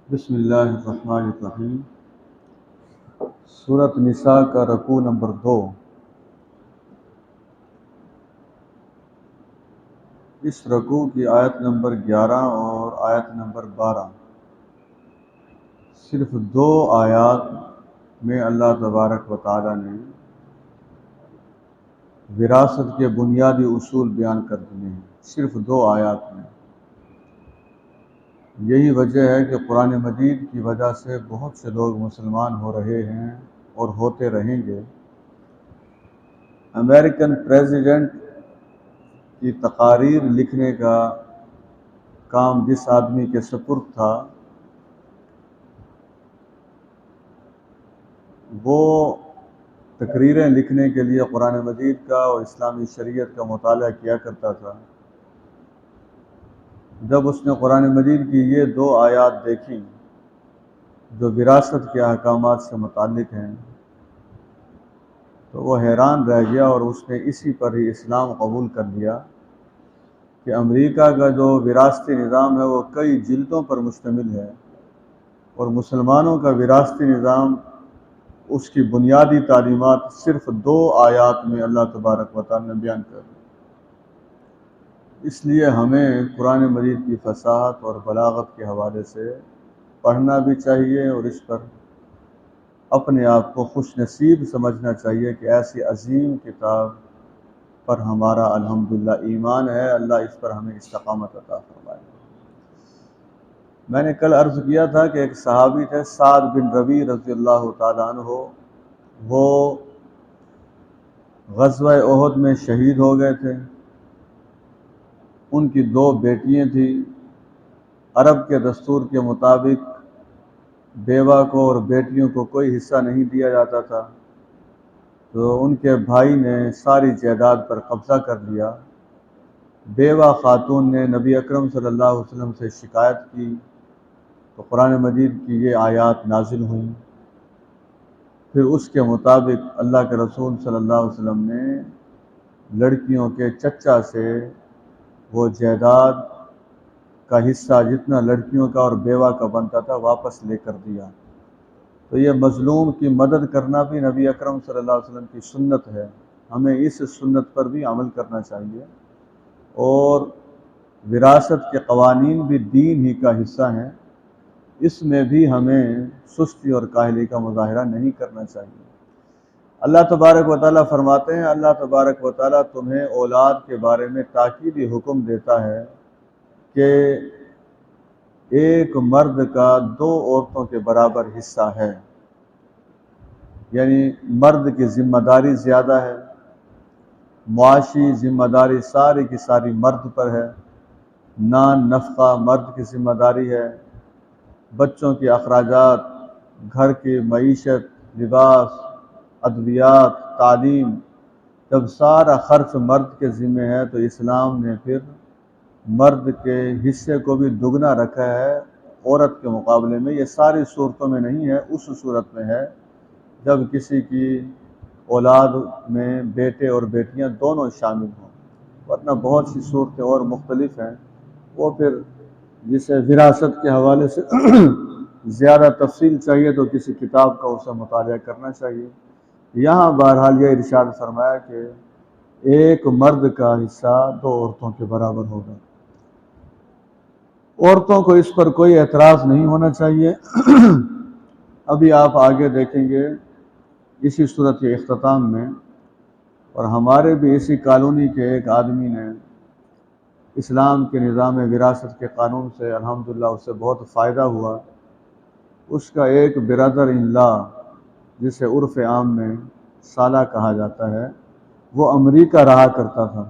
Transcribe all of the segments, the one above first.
بسم اللہ الرحمن الرحیم۔ سورۃ نساء کا رکوع نمبر 2۔ اس رکوع کی آیت نمبر 11 اور آیت نمبر 12، صرف 2 آیات میں اللہ تبارک و تعالی نے وراثت کے بنیادی اصول بیان کر دیے ہیں، صرف 2 آیات میں۔ یہی وجہ ہے کہ قرآن مجید کی وجہ سے بہت سے لوگ مسلمان ہو رہے ہیں اور ہوتے رہیں گے۔ امریکن پریزیڈنٹ کی تقاریر لکھنے کا کام جس آدمی کے سپرد تھا، وہ تقریریں لکھنے کے لیے قرآن مجید کا اور اسلامی شریعت کا مطالعہ کیا کرتا تھا۔ جب اس نے قرآن مجید کی یہ 2 آیات دیکھیں جو وراثت کے احکامات سے متعلق ہیں، تو وہ حیران رہ گیا اور اس نے اسی پر ہی اسلام قبول کر لیا کہ امریکہ کا جو وراثتی نظام ہے وہ کئی جلدوں پر مشتمل ہے، اور مسلمانوں کا وراثتی نظام، اس کی بنیادی تعلیمات صرف 2 آیات میں اللہ تبارک و تعالی نے بیان کر دی۔ اس لیے ہمیں قرآن مجید کی فصاحت اور بلاغت کے حوالے سے پڑھنا بھی چاہیے، اور اس پر اپنے آپ کو خوش نصیب سمجھنا چاہیے کہ ایسی عظیم کتاب پر ہمارا الحمدللہ ایمان ہے۔ اللہ اس پر ہمیں استقامت عطا فرمائے۔ میں نے کل عرض کیا تھا کہ ایک صحابی تھے سعد بن ربیع رضی اللہ تعالیٰ عنہ، وہ غزوہ احد میں شہید ہو گئے تھے۔ ان کی 2 بیٹیاں تھیں۔ عرب کے دستور کے مطابق بیوہ کو اور بیٹیوں کو کوئی حصہ نہیں دیا جاتا تھا، تو ان کے بھائی نے ساری جائیداد پر قبضہ کر لیا۔ بیوہ خاتون نے نبی اکرم صلی اللہ علیہ وسلم سے شکایت کی، تو قرآن مجید کی یہ آیات نازل ہوئیں۔ پھر اس کے مطابق اللہ کے رسول صلی اللہ علیہ وسلم نے لڑکیوں کے چچا سے وہ جائیداد کا حصہ جتنا لڑکیوں کا اور بیوہ کا بنتا تھا واپس لے کر دیا۔ تو یہ مظلوم کی مدد کرنا بھی نبی اکرم صلی اللہ علیہ وسلم کی سنت ہے، ہمیں اس سنت پر بھی عمل کرنا چاہیے، اور وراثت کے قوانین بھی دین ہی کا حصہ ہیں، اس میں بھی ہمیں سستی اور کاہلی کا مظاہرہ نہیں کرنا چاہیے۔ اللہ تبارک و تعالیٰ فرماتے ہیں، اللہ تبارک و تعالیٰ تمہیں اولاد کے بارے میں تاکیدی حکم دیتا ہے کہ ایک مرد کا 2 عورتوں کے برابر حصہ ہے، یعنی مرد کی ذمہ داری زیادہ ہے، معاشی ذمہ داری ساری کی ساری مرد پر ہے، نان نفقہ مرد کی ذمہ داری ہے، بچوں کے اخراجات، گھر کی معیشت، لباس، ادویات، تعلیم، جب سارا خرچ مرد کے ذمہ ہے تو اسلام نے پھر مرد کے حصے کو بھی دگنا رکھا ہے عورت کے مقابلے میں۔ یہ ساری صورتوں میں نہیں ہے، اس صورت میں ہے جب کسی کی اولاد میں بیٹے اور بیٹیاں دونوں شامل ہوں، ورنہ بہت سی صورتیں اور مختلف ہیں، وہ پھر جسے وراثت کے حوالے سے زیادہ تفصیل چاہیے تو کسی کتاب کا اسے مطالعہ کرنا چاہیے۔ یہاں بہرحال یہ ارشاد فرمایا کہ ایک مرد کا حصہ 2 عورتوں کے برابر ہوگا۔ عورتوں کو اس پر کوئی اعتراض نہیں ہونا چاہیے۔ ابھی آپ آگے دیکھیں گے اسی صورت کے اختتام میں، اور ہمارے بھی اسی کالونی کے ایک آدمی نے اسلام کے نظام وراثت کے قانون سے الحمدللہ اس سے بہت فائدہ ہوا۔ اس کا ایک برادر ان لا، جسے عرف عام میں سالہ کہا جاتا ہے، وہ امریکہ رہا کرتا تھا۔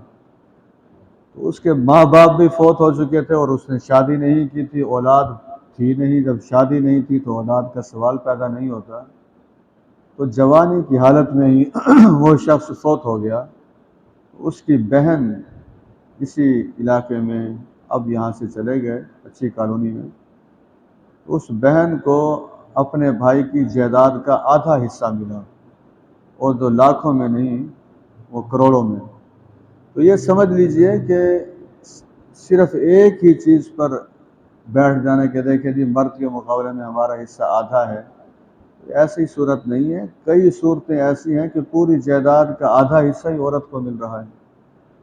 تو اس کے ماں باپ بھی فوت ہو چکے تھے اور اس نے شادی نہیں کی تھی، اولاد تھی نہیں۔ جب شادی نہیں تھی تو اولاد کا سوال پیدا نہیں ہوتا، تو جوانی کی حالت میں ہی وہ شخص فوت ہو گیا۔ اس کی بہن اسی علاقے میں، اب یہاں سے چلے گئے اچھی کالونی میں، اس بہن کو اپنے بھائی کی جائیداد کا آدھا حصہ ملا، اور 2 لاکھوں میں نہیں، وہ کروڑوں میں۔ تو یہ سمجھ لیجئے کہ صرف ایک ہی چیز پر بیٹھ جانے کے دیکھیں جی مرد کے مقابلے میں ہمارا حصہ آدھا ہے، ایسی صورت نہیں ہے۔ کئی صورتیں ایسی ہیں کہ پوری جائیداد کا آدھا حصہ ہی عورت کو مل رہا ہے۔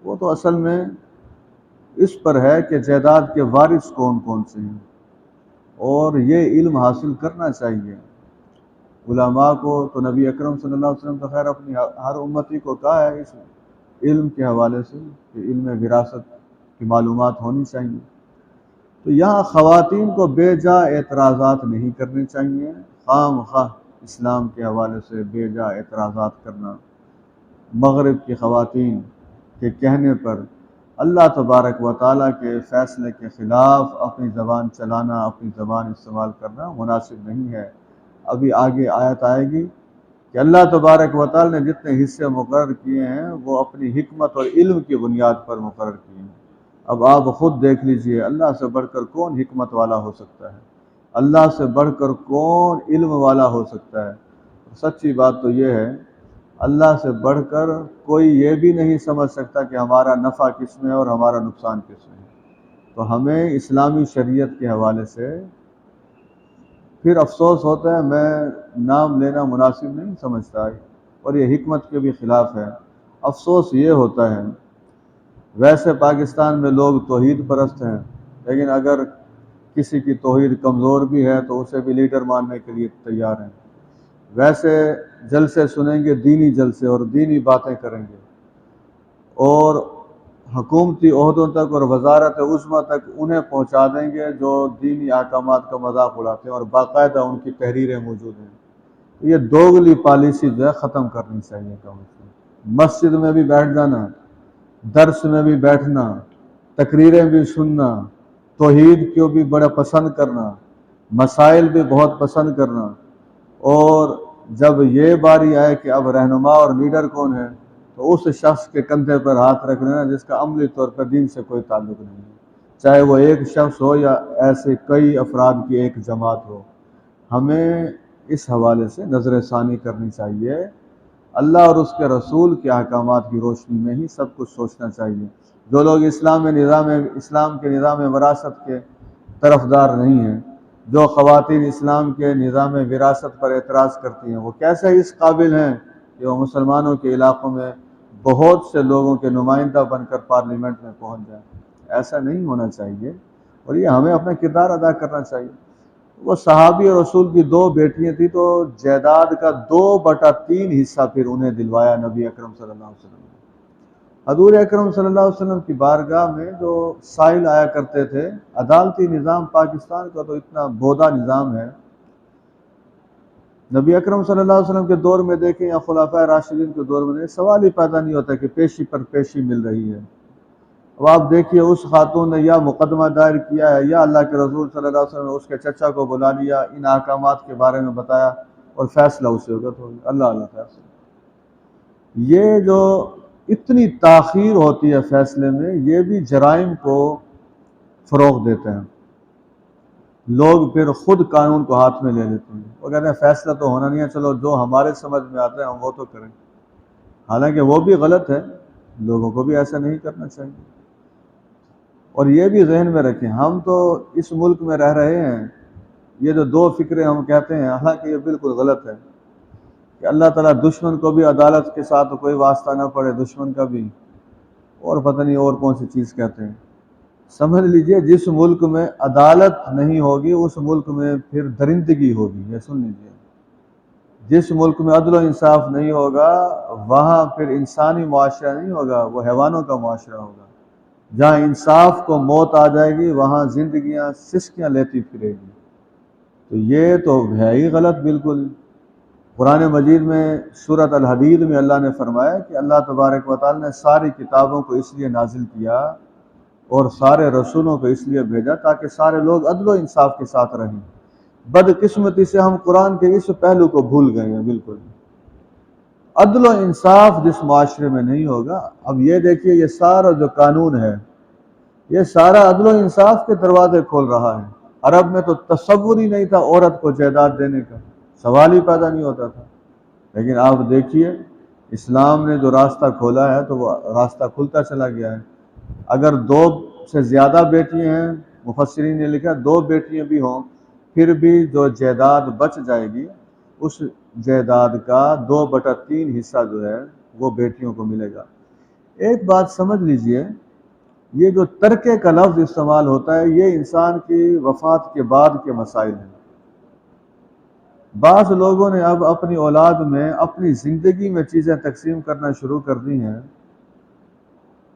وہ تو اصل میں اس پر ہے کہ جائیداد کے وارث کون کون سے ہیں، اور یہ علم حاصل کرنا چاہیے علماء کو۔ تو نبی اکرم صلی اللہ علیہ وسلم تو خیر اپنی ہر امتی کو کہا ہے اس علم کے حوالے سے کہ علم وراثت کی معلومات ہونی چاہیے۔ تو یہاں خواتین کو بے جا اعتراضات نہیں کرنے چاہیے، خام خواہ اسلام کے حوالے سے بے جا اعتراضات کرنا، مغرب کی خواتین کے کہنے پر اللہ تبارک و تعالیٰ کے فیصلے کے خلاف اپنی زبان چلانا، اپنی زبان استعمال کرنا مناسب نہیں ہے۔ ابھی آگے آیت آئے گی کہ اللہ تبارک و تعالیٰ نے جتنے حصے مقرر کیے ہیں وہ اپنی حکمت اور علم کی بنیاد پر مقرر کیے ہیں۔ اب آپ خود دیکھ لیجئے اللہ سے بڑھ کر کون حکمت والا ہو سکتا ہے، اللہ سے بڑھ کر کون علم والا ہو سکتا ہے۔ سچی بات تو یہ ہے اللہ سے بڑھ کر کوئی یہ بھی نہیں سمجھ سکتا کہ ہمارا نفع کس میں ہے اور ہمارا نقصان کس میں ہے۔ تو ہمیں اسلامی شریعت کے حوالے سے پھر افسوس ہوتا ہے، میں نام لینا مناسب نہیں سمجھتا اور یہ حکمت کے بھی خلاف ہے۔ افسوس یہ ہوتا ہے ویسے پاکستان میں لوگ توحید پرست ہیں، لیکن اگر کسی کی توحید کمزور بھی ہے تو اسے بھی لیڈر ماننے کے لیے تیار ہیں۔ ویسے جلسے سنیں گے دینی جلسے اور دینی باتیں کریں گے، اور حکومتی عہدوں تک اور وزارت عظمیٰ تک انہیں پہنچا دیں گے جو دینی احکامات کا مذاق اڑاتے ہیں، اور باقاعدہ ان کی تحریریں موجود ہیں۔ یہ دوگلی پالیسی جو ہے ختم کرنی چاہیے مسجد میں بھی بیٹھ جانا، درس میں بھی بیٹھنا، تقریریں بھی سننا، توحید کو بھی بڑا پسند کرنا، مسائل بھی بہت پسند کرنا، اور جب یہ باری آئے کہ اب رہنما اور لیڈر کون ہے تو اس شخص کے کندھے پر ہاتھ رکھ لینا جس کا عملی طور پر دین سے کوئی تعلق نہیں ہے، چاہے وہ ایک شخص ہو یا ایسے کئی افراد کی ایک جماعت ہو۔ ہمیں اس حوالے سے نظر ثانی کرنی چاہیے، اللہ اور اس کے رسول کے احکامات کی روشنی میں ہی سب کچھ سوچنا چاہیے۔ جو لوگ اسلام کے نظام وراثت کے طرفدار نہیں ہیں، جو خواتین اسلام کے نظام وراثت پر اعتراض کرتی ہیں، وہ کیسے اس قابل ہیں کہ وہ مسلمانوں کے علاقوں میں بہت سے لوگوں کے نمائندہ بن کر پارلیمنٹ میں پہنچ جائیں؟ ایسا نہیں ہونا چاہیے، اور یہ ہمیں اپنا کردار ادا کرنا چاہیے۔ وہ صحابی اور رسول کی 2 بیٹیاں تھیں تو جائیداد کا 2/3 حصہ پھر انہیں دلوایا نبی اکرم صلی اللہ علیہ وسلم نے۔ حضور اکرم صلی اللہ علیہ وسلم کی بارگاہ میں جو سائل آیا کرتے تھے، عدالتی نظام پاکستان کا تو اتنا بودا نظام ہے، نبی اکرم صلی اللہ علیہ وسلم کے دور میں دیکھیں یا خلفائے راشدین کے دور میں دیکھیں، سوال ہی پیدا نہیں ہوتا کہ پیشی پر پیشی مل رہی ہے۔ اب آپ دیکھیے اس خاتون نے یا مقدمہ دائر کیا ہے یا اللہ کے رسول صلی اللہ علیہ وسلم نے اس کے چچا کو بلا لیا، ان احکامات کے بارے میں بتایا اور فیصلہ اس سے ہوگا۔ اللہ فیصلہ، یہ جو اتنی تاخیر ہوتی ہے فیصلے میں، یہ بھی جرائم کو فروغ دیتے ہیں۔ لوگ پھر خود قانون کو ہاتھ میں لے لیتے ہیں، وہ کہتے ہیں فیصلہ تو ہونا نہیں ہے، چلو جو ہمارے سمجھ میں آتا ہے ہم وہ تو کریں، حالانکہ وہ بھی غلط ہے، لوگوں کو بھی ایسا نہیں کرنا چاہیے۔ اور یہ بھی ذہن میں رکھیں، ہم تو اس ملک میں رہ رہے ہیں، یہ جو 2 فکریں ہم کہتے ہیں حالانکہ یہ بالکل غلط ہے کہ اللہ تعالیٰ دشمن کو بھی عدالت کے ساتھ کوئی واسطہ نہ پڑے، دشمن کا بھی، اور پتہ نہیں اور کون سی چیز کہتے ہیں۔ سمجھ لیجئے جس ملک میں عدالت نہیں ہوگی اس ملک میں پھر درندگی ہوگی، یہ سن لیجئے۔ جس ملک میں عدل و انصاف نہیں ہوگا وہاں پھر انسانی معاشرہ نہیں ہوگا، وہ حیوانوں کا معاشرہ ہوگا۔ جہاں انصاف کو موت آ جائے گی وہاں زندگیاں سسکیاں لیتی پھرے گی، تو یہ تو ہے ہی غلط بالکل۔ قرآن مجید میں سورۃ الحدید میں اللہ نے فرمایا کہ اللہ تبارک و تعالی نے ساری کتابوں کو اس لیے نازل کیا اور سارے رسولوں کو اس لیے بھیجا تاکہ سارے لوگ عدل و انصاف کے ساتھ رہیں۔ بدقسمتی سے ہم قرآن کے اس پہلو کو بھول گئے ہیں بالکل۔ عدل و انصاف جس معاشرے میں نہیں ہوگا، اب یہ دیکھیے یہ سارا جو قانون ہے یہ سارا عدل و انصاف کے دروازے کھول رہا ہے۔ عرب میں تو تصور ہی نہیں تھا عورت کو جائیداد دینے کا، سوال ہی پیدا نہیں ہوتا تھا، لیکن آپ دیکھیے اسلام نے جو راستہ کھولا ہے تو وہ راستہ کھلتا چلا گیا ہے۔ اگر 2 سے زیادہ بیٹیاں ہیں مفسرین نے لکھا 2 بیٹیاں بھی ہوں پھر بھی جو جائیداد بچ جائے گی اس جائیداد کا 2/3 حصہ جو ہے وہ بیٹیوں کو ملے گا۔ ایک بات سمجھ لیجئے، یہ جو ترکے کا لفظ استعمال ہوتا ہے یہ انسان کی وفات کے بعد کے مسائل ہیں۔ بعض لوگوں نے اب اپنی اولاد میں اپنی زندگی میں چیزیں تقسیم کرنا شروع کر دی ہیں،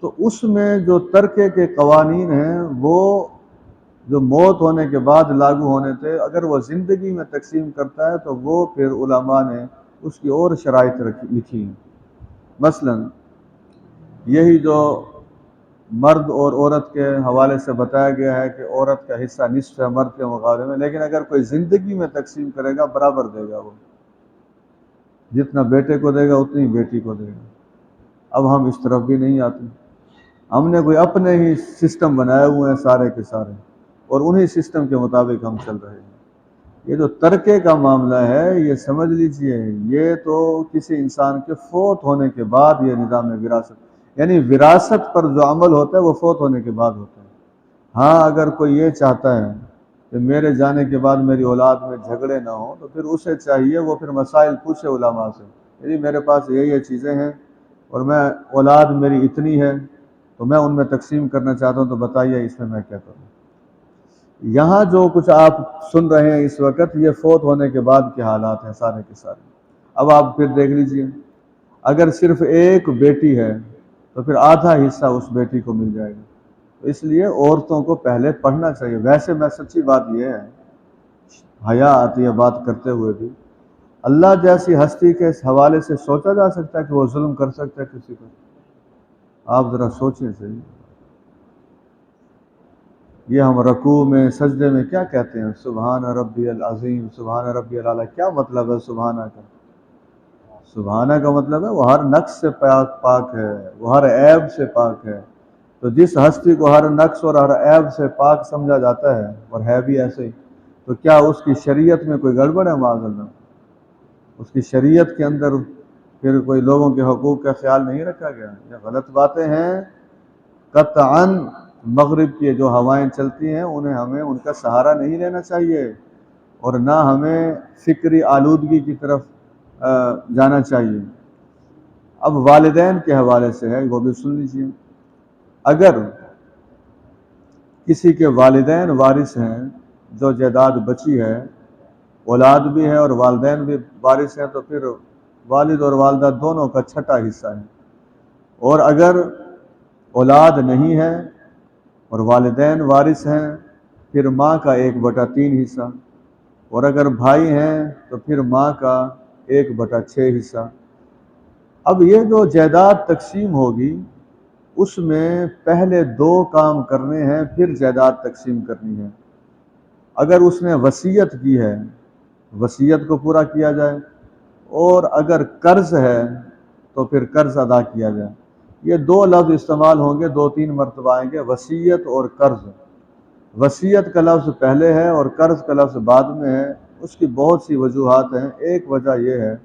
تو اس میں جو ترکے کے قوانین ہیں وہ جو موت ہونے کے بعد لاگو ہونے تھے، اگر وہ زندگی میں تقسیم کرتا ہے تو وہ پھر علماء نے اس کی اور شرائط لکھی ہیں۔ مثلا یہی جو مرد اور عورت کے حوالے سے بتایا گیا ہے کہ عورت کا حصہ نصف ہے مرد کے مقابلے میں، لیکن اگر کوئی زندگی میں تقسیم کرے گا برابر دے گا، وہ جتنا بیٹے کو دے گا اتنی بیٹی کو دے گا۔ اب ہم اس طرف بھی نہیں آتے، ہم نے کوئی اپنے ہی سسٹم بنائے ہوئے ہیں سارے کے سارے، اور انہی سسٹم کے مطابق ہم چل رہے ہیں۔ یہ جو ترکے کا معاملہ ہے یہ سمجھ لیجئے یہ تو کسی انسان کے فوت ہونے کے بعد یہ نظام وراثت، یعنی وراثت پر جو عمل ہوتا ہے وہ فوت ہونے کے بعد ہوتا ہے۔ ہاں اگر کوئی یہ چاہتا ہے کہ میرے جانے کے بعد میری اولاد میں جھگڑے نہ ہوں تو پھر اسے چاہیے وہ پھر مسائل پوچھے علماء سے، یعنی میرے پاس یہ چیزیں ہیں اور میں اولاد میری اتنی ہے تو میں ان میں تقسیم کرنا چاہتا ہوں، تو بتائیے اس میں کیا کروں۔ یہاں جو کچھ آپ سن رہے ہیں اس وقت یہ فوت ہونے کے بعد کے حالات ہیں سارے کے سارے۔ اب آپ پھر دیکھ لیجئے، اگر صرف ایک بیٹی ہے تو پھر آدھا حصہ اس بیٹی کو مل جائے گا۔ اس لیے عورتوں کو پہلے پڑھنا چاہیے۔ ویسے میں سچی بات یہ ہے، حیا آتی ہے بات کرتے ہوئے بھی، اللہ جیسی ہستی کے حوالے سے سوچا جا سکتا ہے کہ وہ ظلم کر سکتا ہے کسی پر؟ آپ ذرا سوچیں صحیح۔ یہ ہم رکوع میں سجدے میں کیا کہتے ہیں؟ سبحان ربی العظیم، سبحان ربی العلیٰ۔ کیا مطلب ہے سبحانہ کا؟ سبحانہ کا مطلب ہے وہ ہر نقص سے پاک ہے، وہ ہر عیب سے پاک ہے۔ تو جس ہستی کو ہر نقص اور ہر عیب سے پاک سمجھا جاتا ہے اور ہے بھی ایسے ہی، تو کیا اس کی شریعت میں کوئی گڑبڑ ہے؟ معاذ اللہ، اس کی شریعت کے اندر پھر کوئی لوگوں کے حقوق کا خیال نہیں رکھا گیا؟ یہ غلط باتیں ہیں قطعاً۔ مغرب کی جو ہوائیں چلتی ہیں انہیں ہمیں ان کا سہارا نہیں لینا چاہیے، اور نہ ہمیں فکری آلودگی کی طرف جانا چاہیے۔ اب والدین کے حوالے سے ہے، وہ بھی سن لیجیے۔ اگر کسی کے والدین وارث ہیں، جو جائیداد بچی ہے، اولاد بھی ہے اور والدین بھی وارث ہیں، تو پھر والد اور والدہ دونوں کا چھٹا حصہ ہے۔ اور اگر اولاد نہیں ہے اور والدین وارث ہیں پھر ماں کا 1/3 حصہ، اور اگر بھائی ہیں تو پھر ماں کا 1/6 حصہ۔ اب یہ جو جائیداد تقسیم ہوگی اس میں پہلے 2 کام کرنے ہیں پھر جائیداد تقسیم کرنی ہے۔ اگر اس نے وصیت کی ہے، وصیت کو پورا کیا جائے، اور اگر قرض ہے تو پھر قرض ادا کیا جائے۔ یہ 2 لفظ استعمال ہوں گے، 2-3 مرتبہ آئیں گے، وصیت اور قرض۔ وصیت کا لفظ پہلے ہے اور قرض کا لفظ بعد میں ہے۔ اس کی بہت سی وجوہات ہیں۔ ایک وجہ یہ ہے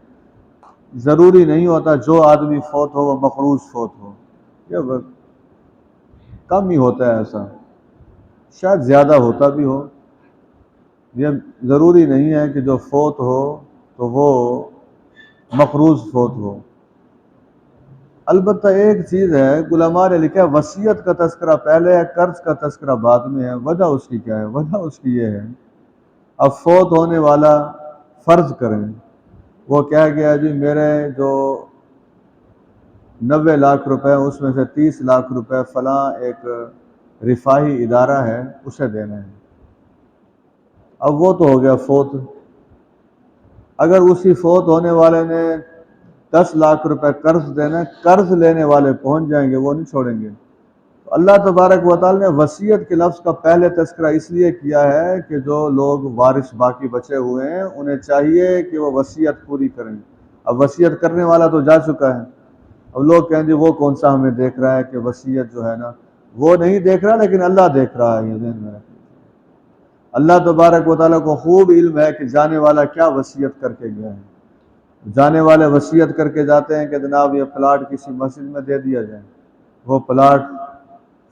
ضروری نہیں ہوتا جو آدمی فوت ہو وہ مقروض فوت ہو، یہ کم ہی ہوتا ہے، ایسا شاید زیادہ ہوتا بھی ہو۔ یہ ضروری نہیں ہے کہ جو فوت ہو تو وہ مقروض فوت ہو۔ البتہ ایک چیز ہے، علماء نے لکھا وصیت کا تذکرہ پہلے ہے، قرض کا تذکرہ بعد میں ہے۔ وجہ اس کی کیا ہے؟ وجہ اس کی یہ ہے، اب فوت ہونے والا فرض کریں وہ کہہ گیا جی میرے جو 90 لاکھ روپے اس میں سے 30 لاکھ روپے فلاں ایک رفاہی ادارہ ہے اسے دینے ہیں۔ اب وہ تو ہو گیا فوت۔ اگر اسی فوت ہونے والے نے 10 لاکھ روپے قرض دینا، قرض لینے والے پہنچ جائیں گے، وہ نہیں چھوڑیں گے۔ تو اللہ تبارک و تعالی نے وصیت کے لفظ کا پہلے تذکرہ اس لیے کیا ہے کہ جو لوگ وارث باقی بچے ہوئے ہیں انہیں چاہیے کہ وہ وصیت پوری کریں۔ اب وصیت کرنے والا تو جا چکا ہے، اب لوگ کہیں گے وہ کون سا ہمیں دیکھ رہا ہے کہ وصیت جو ہے نا، وہ نہیں دیکھ رہا لیکن اللہ دیکھ رہا ہے۔ یہ ذہن میں رکھیں، اللہ تبارک و تعالیٰ کو خوب علم ہے کہ جانے والا کیا وصیت کر کے گیا ہے۔ جانے والے وصیت کر کے جاتے ہیں کہ جناب یہ پلاٹ کسی مسجد میں دے دیا جائے، وہ پلاٹ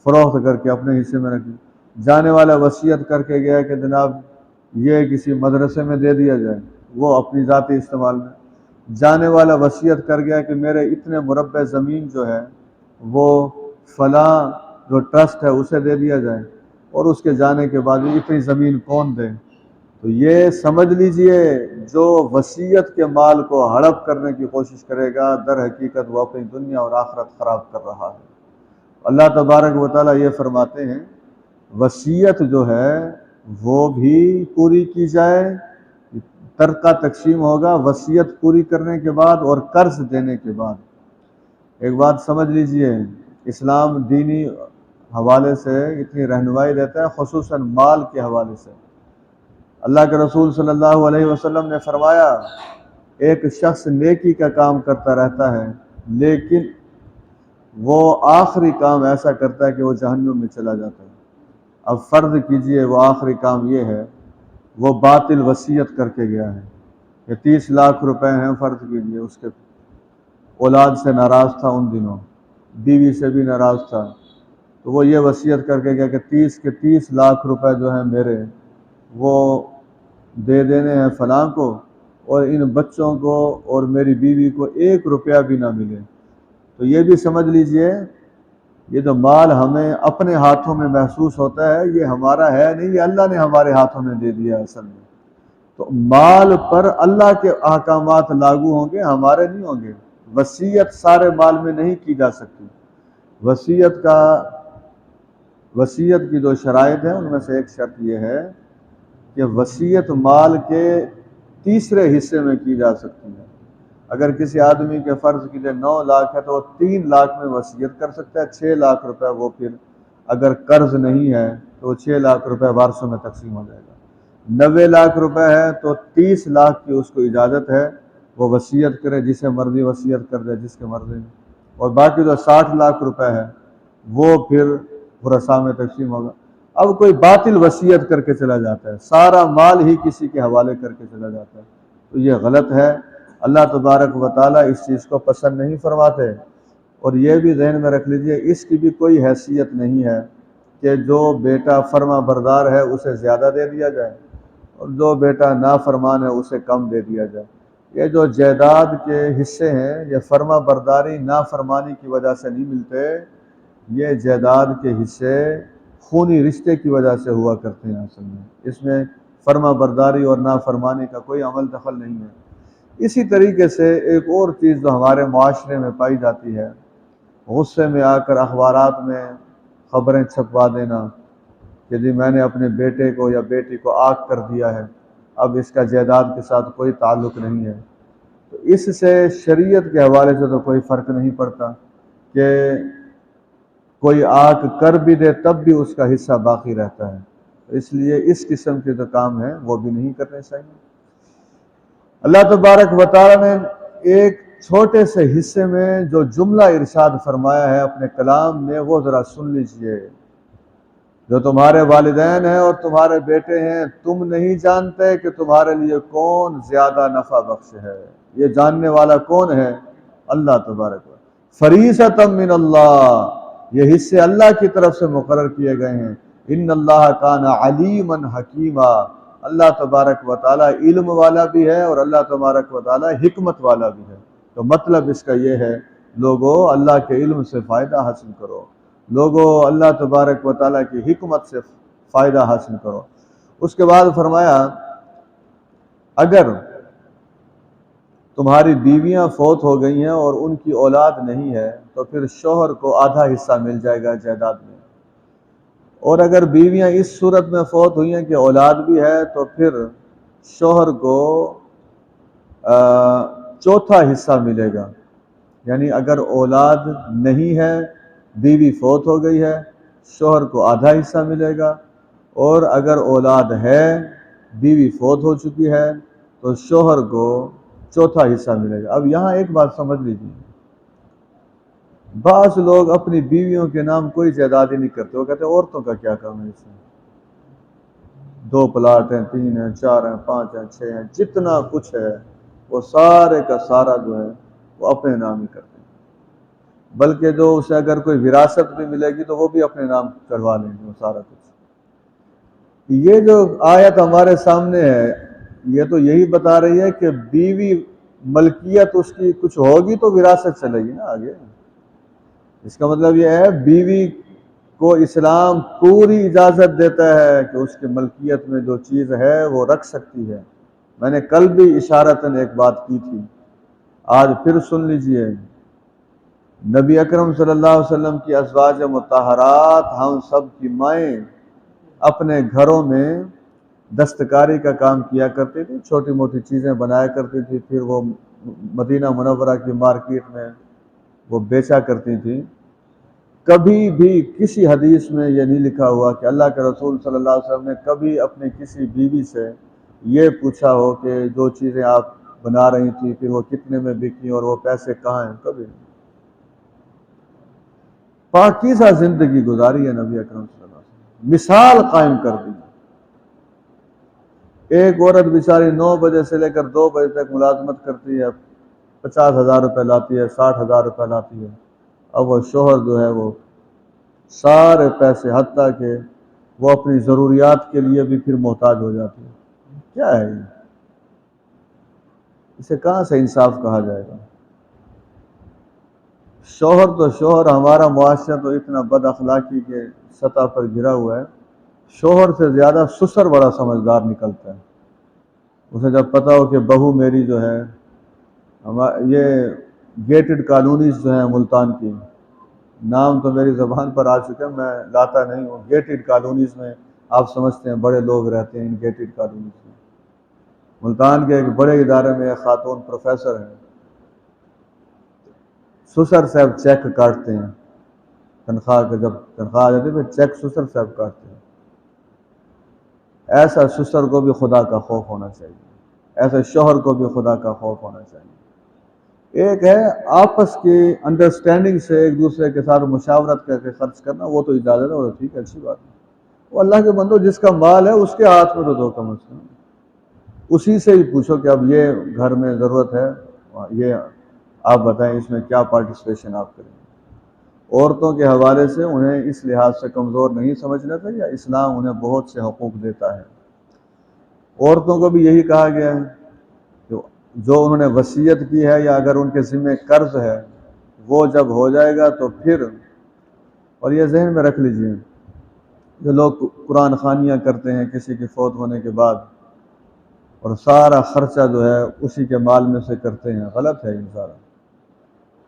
فروخت کر کے اپنے حصے میں رکھیں۔ جانے والا وصیت کر کے گیا کہ جناب یہ کسی مدرسے میں دے دیا جائے، وہ اپنی ذاتی استعمال میں. جانے والا وصیت کر گیا کہ میرے اتنے مربع زمین جو ہے وہ فلاں جو ٹرسٹ ہے اسے دے دیا جائے، اور اس کے جانے کے بعد اتنی زمین کون دے. تو یہ سمجھ لیجئے جو وصیت کے مال کو ہڑپ کرنے کی کوشش کرے گا در حقیقت وہ اپنی دنیا اور آخرت خراب کر رہا ہے. اللہ تبارک و تعالیٰ یہ فرماتے ہیں وصیت جو ہے وہ بھی پوری کی جائے. ترکہ تقسیم ہوگا وصیت پوری کرنے کے بعد اور قرض دینے کے بعد. ایک بات سمجھ لیجئے، اسلام دینی حوالے سے اتنی رہنمائی دیتا ہے، خصوصاً مال کے حوالے سے. اللہ کے رسول صلی اللہ علیہ وسلم نے فرمایا ایک شخص نیکی کا کام کرتا رہتا ہے لیکن وہ آخری کام ایسا کرتا ہے کہ وہ جہنم میں چلا جاتا ہے. اب فرض کیجئے وہ آخری کام یہ ہے وہ باطل وصیت کر کے گیا ہے کہ 30 لاکھ روپے ہیں، فرض کیجئے اس کے اولاد سے ناراض تھا، ان دنوں بیوی سے بھی ناراض تھا، تو وہ یہ وصیت کر کے گیا کہ 30 لاکھ روپے جو ہیں میرے وہ دے دینے ہیں فلاں کو، اور ان بچوں کو اور میری بیوی کو 1 روپیہ بھی نہ ملے. تو یہ بھی سمجھ لیجئے یہ جو مال ہمیں اپنے ہاتھوں میں محسوس ہوتا ہے یہ ہمارا ہے نہیں، یہ اللہ نے ہمارے ہاتھوں میں دے دیا اصل میں. تو مال پر اللہ کے احکامات لاگو ہوں گے، ہمارے نہیں ہوں گے. وصیت سارے مال میں نہیں کی جا سکتی. وصیت کی جو شرائط ہیں ان میں سے ایک شرط یہ ہے کہ وصیت مال کے تیسرے حصے میں کی جا سکتی ہے. اگر کسی آدمی کے فرض کے لیے 9 لاکھ ہے تو وہ 3 لاکھ میں وصیت کر سکتا ہے. 6 لاکھ روپے وہ پھر اگر قرض نہیں ہے تو 6 لاکھ روپے وارثوں میں تقسیم ہو جائے گا. 90 لاکھ روپے ہے تو 30 لاکھ کی اس کو اجازت ہے وہ وصیت کرے، جسے مرضی وصیت کر دے جس کے مرضی میں. اور باقی جو 60 لاکھ روپے ہے وہ پھر ورثاء میں تقسیم ہوگا. اب کوئی باطل وصیت کر کے چلا جاتا ہے، سارا مال ہی کسی کے حوالے کر کے چلا جاتا ہے، تو یہ غلط ہے. اللہ تبارک و تعالیٰ اس چیز کو پسند نہیں فرماتے. اور یہ بھی ذہن میں رکھ لیجئے اس کی بھی کوئی حیثیت نہیں ہے کہ جو بیٹا فرما بردار ہے اسے زیادہ دے دیا جائے اور جو بیٹا نافرمان ہے اسے کم دے دیا جائے. یہ جو جائیداد کے حصے ہیں یہ فرما برداری نافرمانی کی وجہ سے نہیں ملتے، یہ جائیداد کے حصے خونی رشتے کی وجہ سے ہوا کرتے ہیں. اصل میں اس میں فرما برداری اور نافرمانی کا کوئی عمل دخل نہیں ہے. اسی طریقے سے ایک اور چیز جو ہمارے معاشرے میں پائی جاتی ہے، غصے میں آ کر اخبارات میں خبریں چھپوا دینا کہ جی میں نے اپنے بیٹے کو یا بیٹی کو آگ کر دیا ہے، اب اس کا جائیداد کے ساتھ کوئی تعلق نہیں ہے. تو اس سے شریعت کے حوالے سے تو کوئی فرق نہیں پڑتا کہ کوئی آگ کر بھی دے تب بھی اس کا حصہ باقی رہتا ہے. اس لیے اس قسم کے جو کام ہیں وہ بھی نہیں کرنے چاہیے. اللہ تبارک و تعالیٰ نے ایک چھوٹے سے حصے میں جو جملہ ارشاد فرمایا ہے اپنے کلام میں وہ ذرا سن لیجئے. جو تمہارے والدین ہیں اور تمہارے بیٹے ہیں تم نہیں جانتے کہ تمہارے لیے کون زیادہ نفع بخش ہے. یہ جاننے والا کون ہے؟ اللہ تبارک و تعالیٰ. فریضۃ من اللہ، یہ حصے اللہ کی طرف سے مقرر کیے گئے ہیں. ان اللہ کان علیما حکیما، اللہ تبارک و تعالیٰ علم والا بھی ہے اور اللہ تبارک و تعالیٰ حکمت والا بھی ہے. تو مطلب اس کا یہ ہے لوگوں اللہ کے علم سے فائدہ حاصل کرو، لوگوں اللہ تبارک و تعالیٰ کی حکمت سے فائدہ حاصل کرو. اس کے بعد فرمایا اگر تمہاری بیویاں فوت ہو گئی ہیں اور ان کی اولاد نہیں ہے تو پھر شوہر کو آدھا حصہ مل جائے گا جائیداد میں. اور اگر بیویاں اس صورت میں فوت ہوئی ہیں کہ اولاد بھی ہے تو پھر شوہر کو چوتھا حصہ ملے گا. یعنی اگر اولاد نہیں ہے، بیوی فوت ہو گئی ہے، شوہر کو آدھا حصہ ملے گا، اور اگر اولاد ہے، بیوی فوت ہو چکی ہے تو شوہر کو چوتھا حصہ ملے گا. اب یہاں ایک بات سمجھ لیجیے، بعض لوگ اپنی بیویوں کے نام کوئی جائیداد ہی نہیں کرتے. وہ کہتے ہیں عورتوں کا کیا کام ہے اس میں، 2 پلاٹ ہیں، 3 ہیں، 4 ہیں، 5 ہیں، 6 ہیں، جتنا کچھ ہے وہ سارے کا سارا جو ہے وہ اپنے نام ہی کرتے ہیں. بلکہ جو اسے اگر کوئی وراثت بھی ملے گی تو وہ بھی اپنے نام کروا لیں گے وہ سارا کچھ. یہ جو آیت ہمارے سامنے ہے یہ تو یہی بتا رہی ہے کہ بیوی ملکیت اس کی کچھ ہوگی تو وراثت چلے گی نا آگے. اس کا مطلب یہ ہے بیوی کو اسلام پوری اجازت دیتا ہے کہ اس کی ملکیت میں جو چیز ہے وہ رکھ سکتی ہے. میں نے کل بھی اشارتاً ایک بات کی تھی، آج پھر سن لیجئے. نبی اکرم صلی اللہ علیہ وسلم کی ازواج مطہرات ہم سب کی مائیں اپنے گھروں میں دستکاری کا کام کیا کرتی تھی، چھوٹی موٹی چیزیں بنایا کرتی تھی، پھر وہ مدینہ منورہ کی مارکیٹ میں وہ بیچا کرتی تھی. کبھی بھی کسی حدیث میں یہ نہیں لکھا ہوا کہ اللہ کے رسول صلی اللہ علیہ وسلم نے کبھی اپنے کسی بیوی سے یہ پوچھا ہو کہ جو چیزیں آپ بنا رہی تھی پھر وہ کتنے میں بکی اور وہ پیسے کہاں ہیں. کبھی نہیں. پاکیزہ زندگی گزاری ہے نبی اکرم صلی اللہ علیہ وسلم، مثال قائم کر دی. ایک عورت بیچاری 9 بجے سے لے کر 2 بجے تک ملازمت کرتی ہے، 50,000 روپے لاتی ہے، 60,000 روپے لاتی ہے. اب وہ شوہر جو ہے وہ سارے پیسے حتیٰ کہ وہ اپنی ضروریات کے لیے بھی پھر محتاج ہو جاتی ہے. کیا ہے یہ؟ اسے کہاں سے انصاف کہا جائے گا؟ شوہر تو شوہر، ہمارا معاشرہ تو اتنا بد اخلاقی کے سطح پر گرا ہوا ہے. شوہر سے زیادہ سسر بڑا سمجھدار نکلتا ہے. اسے جب پتا ہو کہ بہو میری جو ہے، یہ گیٹڈ کالونیز جو ہیں ملتان کی، نام تو میری زبان پر آ چکا ہے، میں لاتا نہیں ہوں. گیٹڈ کالونیز میں آپ سمجھتے ہیں بڑے لوگ رہتے ہیں ان گیٹڈ کالونیز میں. ملتان کے ایک بڑے ادارے میں ایک خاتون پروفیسر ہیں. سسر صاحب چیک کاٹتے ہیں تنخواہ کے، جب تنخواہ آ جاتی ہے پھر چیک سسر صاحب کاٹتے ہیں. ایسا سسر کو بھی خدا کا خوف ہونا چاہیے، ایسے شوہر کو بھی خدا کا خوف ہونا چاہیے. ایک ہے آپس کی انڈرسٹینڈنگ سے ایک دوسرے کے ساتھ مشاورت کر کے خرچ کرنا، وہ تو اجازت ہے، وہ تو ٹھیک ہے، اچھی بات ہے. وہ اللہ کے بندو جس کا مال ہے اس کے ہاتھ میں تو دو کم از کم، اسی سے ہی پوچھو کہ اب یہ گھر میں ضرورت ہے، یہ آپ بتائیں اس میں کیا پارٹیسپیشن آپ کریں. عورتوں کے حوالے سے انہیں اس لحاظ سے کمزور نہیں سمجھنا چاہیے، اسلام انہیں بہت سے حقوق دیتا ہے. عورتوں کو بھی یہی کہا گیا ہے کہ جو انہوں نے وصیت کی ہے یا اگر ان کے ذمہ قرض ہے وہ جب ہو جائے گا تو پھر، اور یہ ذہن میں رکھ لیجئے، جو لوگ قرآن خوانیاں کرتے ہیں کسی کے فوت ہونے کے بعد اور سارا خرچہ جو ہے اسی کے مال میں سے کرتے ہیں، غلط ہے یہ سارا.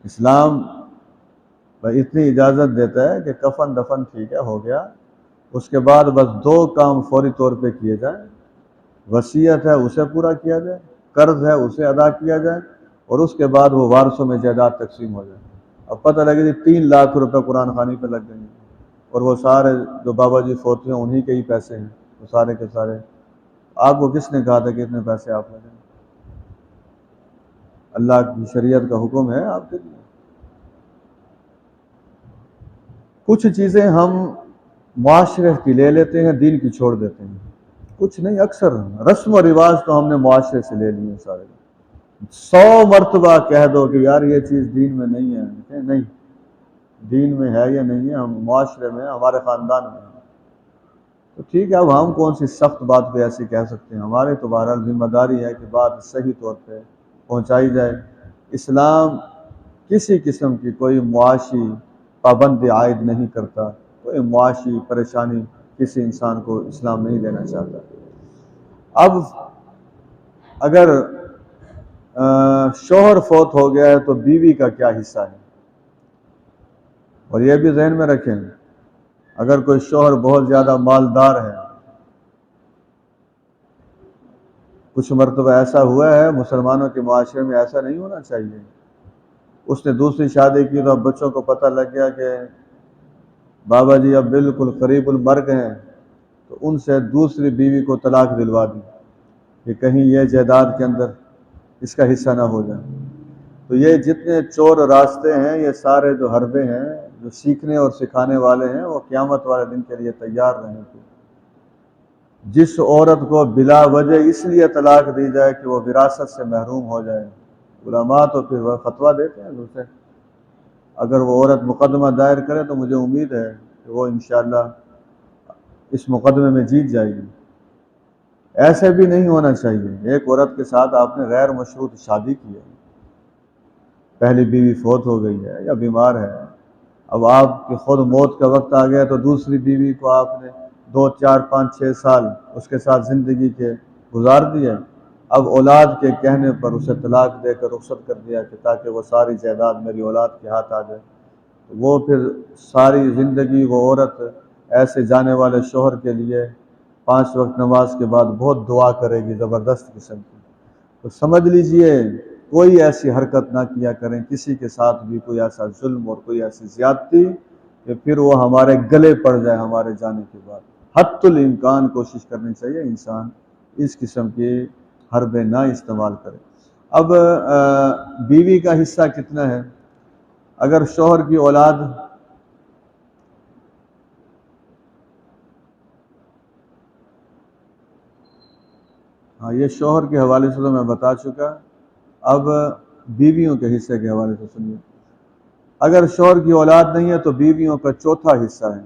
اسلام اتنی اجازت دیتا ہے کہ کفن دفن ٹھیک ہے، ہو گیا، اس کے بعد بس 2 کام فوری طور پہ کیے جائیں. وصیت ہے اسے پورا کیا جائے، قرض ہے اسے ادا کیا جائے، اور اس کے بعد وہ وارثوں میں جائیداد تقسیم ہو جائے. اب پتہ لگے کہ 3 لاکھ روپے قرآن خوانی پہ لگ گئے ہیں، اور وہ سارے جو بابا جی فوت ہوئے انہی کے ہی پیسے ہیں، وہ سارے کے سارے. آپ کو کس نے کہا تھا کہ اتنے پیسے آپ لگیں؟ اللہ کی شریعت کا حکم ہے آپ کے لیے. کچھ چیزیں ہم معاشرے کی لے لیتے ہیں، دین کی چھوڑ دیتے ہیں. کچھ نہیں، اکثر رسم و رواج تو ہم نے معاشرے سے لے لیے سارے. 100 مرتبہ کہہ دو کہ یار یہ چیز دین میں نہیں ہے، نہیں دین میں ہے یا نہیں ہے، ہم معاشرے میں ہمارے خاندان میں ہے. تو ٹھیک ہے، اب ہم کون سی سخت بات پہ ایسی کہہ سکتے ہیں. ہمارے تو بہرحال ذمہ داری ہے کہ بات صحیح طور پہ پہنچائی جائے. اسلام کسی قسم کی کوئی معاشی پابندی عائد نہیں کرتا، کوئی معاشی پریشانی کسی انسان کو اسلام نہیں دینا چاہتا. اب اگر شوہر فوت ہو گیا ہے تو بیوی کا کیا حصہ ہے؟ اور یہ بھی ذہن میں رکھیں، اگر کوئی شوہر بہت زیادہ مالدار ہے، کچھ مرتبہ ایسا ہوا ہے مسلمانوں کے معاشرے میں، ایسا نہیں ہونا چاہیے. اس نے دوسری شادی کی تو اب بچوں کو پتہ لگ گیا کہ بابا جی اب بالکل قریب المرگ ہیں، تو ان سے دوسری بیوی کو طلاق دلوا دی کہ کہیں یہ جائیداد کے اندر اس کا حصہ نہ ہو جائے. تو یہ جتنے چور راستے ہیں، یہ سارے جو حربے ہیں، جو سیکھنے اور سکھانے والے ہیں، وہ قیامت والے دن کے لیے تیار رہیں گے. جس عورت کو بلا وجہ اس لیے طلاق دی جائے کہ وہ وراثت سے محروم ہو جائے، علماء تو پھر وہ فتویٰ دیتے ہیں دوسرے. اگر وہ عورت مقدمہ دائر کرے تو مجھے امید ہے کہ وہ انشاءاللہ اس مقدمے میں جیت جائے گی۔ ایسے بھی نہیں ہونا چاہیے۔ ایک عورت کے ساتھ آپ نے غیر مشروط شادی کی ہے، پہلی بیوی فوت ہو گئی ہے یا بیمار ہے، اب آپ کی خود موت کا وقت آ گیا تو دوسری بیوی کو آپ نے 2 4 5 6 سال اس کے ساتھ زندگی کے گزار دیے، اب اولاد کے کہنے پر اسے طلاق دے کر رخصت کر دیا کہ تاکہ وہ ساری جائیداد میری اولاد کے ہاتھ آ جائے۔ وہ پھر ساری زندگی وہ عورت ایسے جانے والے شوہر کے لیے 5 وقت نماز کے بعد بہت دعا کرے گی، زبردست قسم کی۔ تو سمجھ لیجئے کوئی ایسی حرکت نہ کیا کریں کسی کے ساتھ بھی، کوئی ایسا ظلم اور کوئی ایسی زیادتی کہ پھر وہ ہمارے گلے پڑ جائے ہمارے جانے کے بعد۔ حتی الامکان کوشش کرنی چاہیے انسان اس قسم کی حربیں نہ استعمال کرے۔ اب بیوی کا حصہ کتنا ہے؟ اگر شوہر کی اولاد ہاں یہ شوہر کے حوالے سے تو میں بتا چکا، اب بیویوں کے حصے کے حوالے سے سنیے۔ اگر شوہر کی اولاد نہیں ہے تو بیویوں کا چوتھا حصہ ہے۔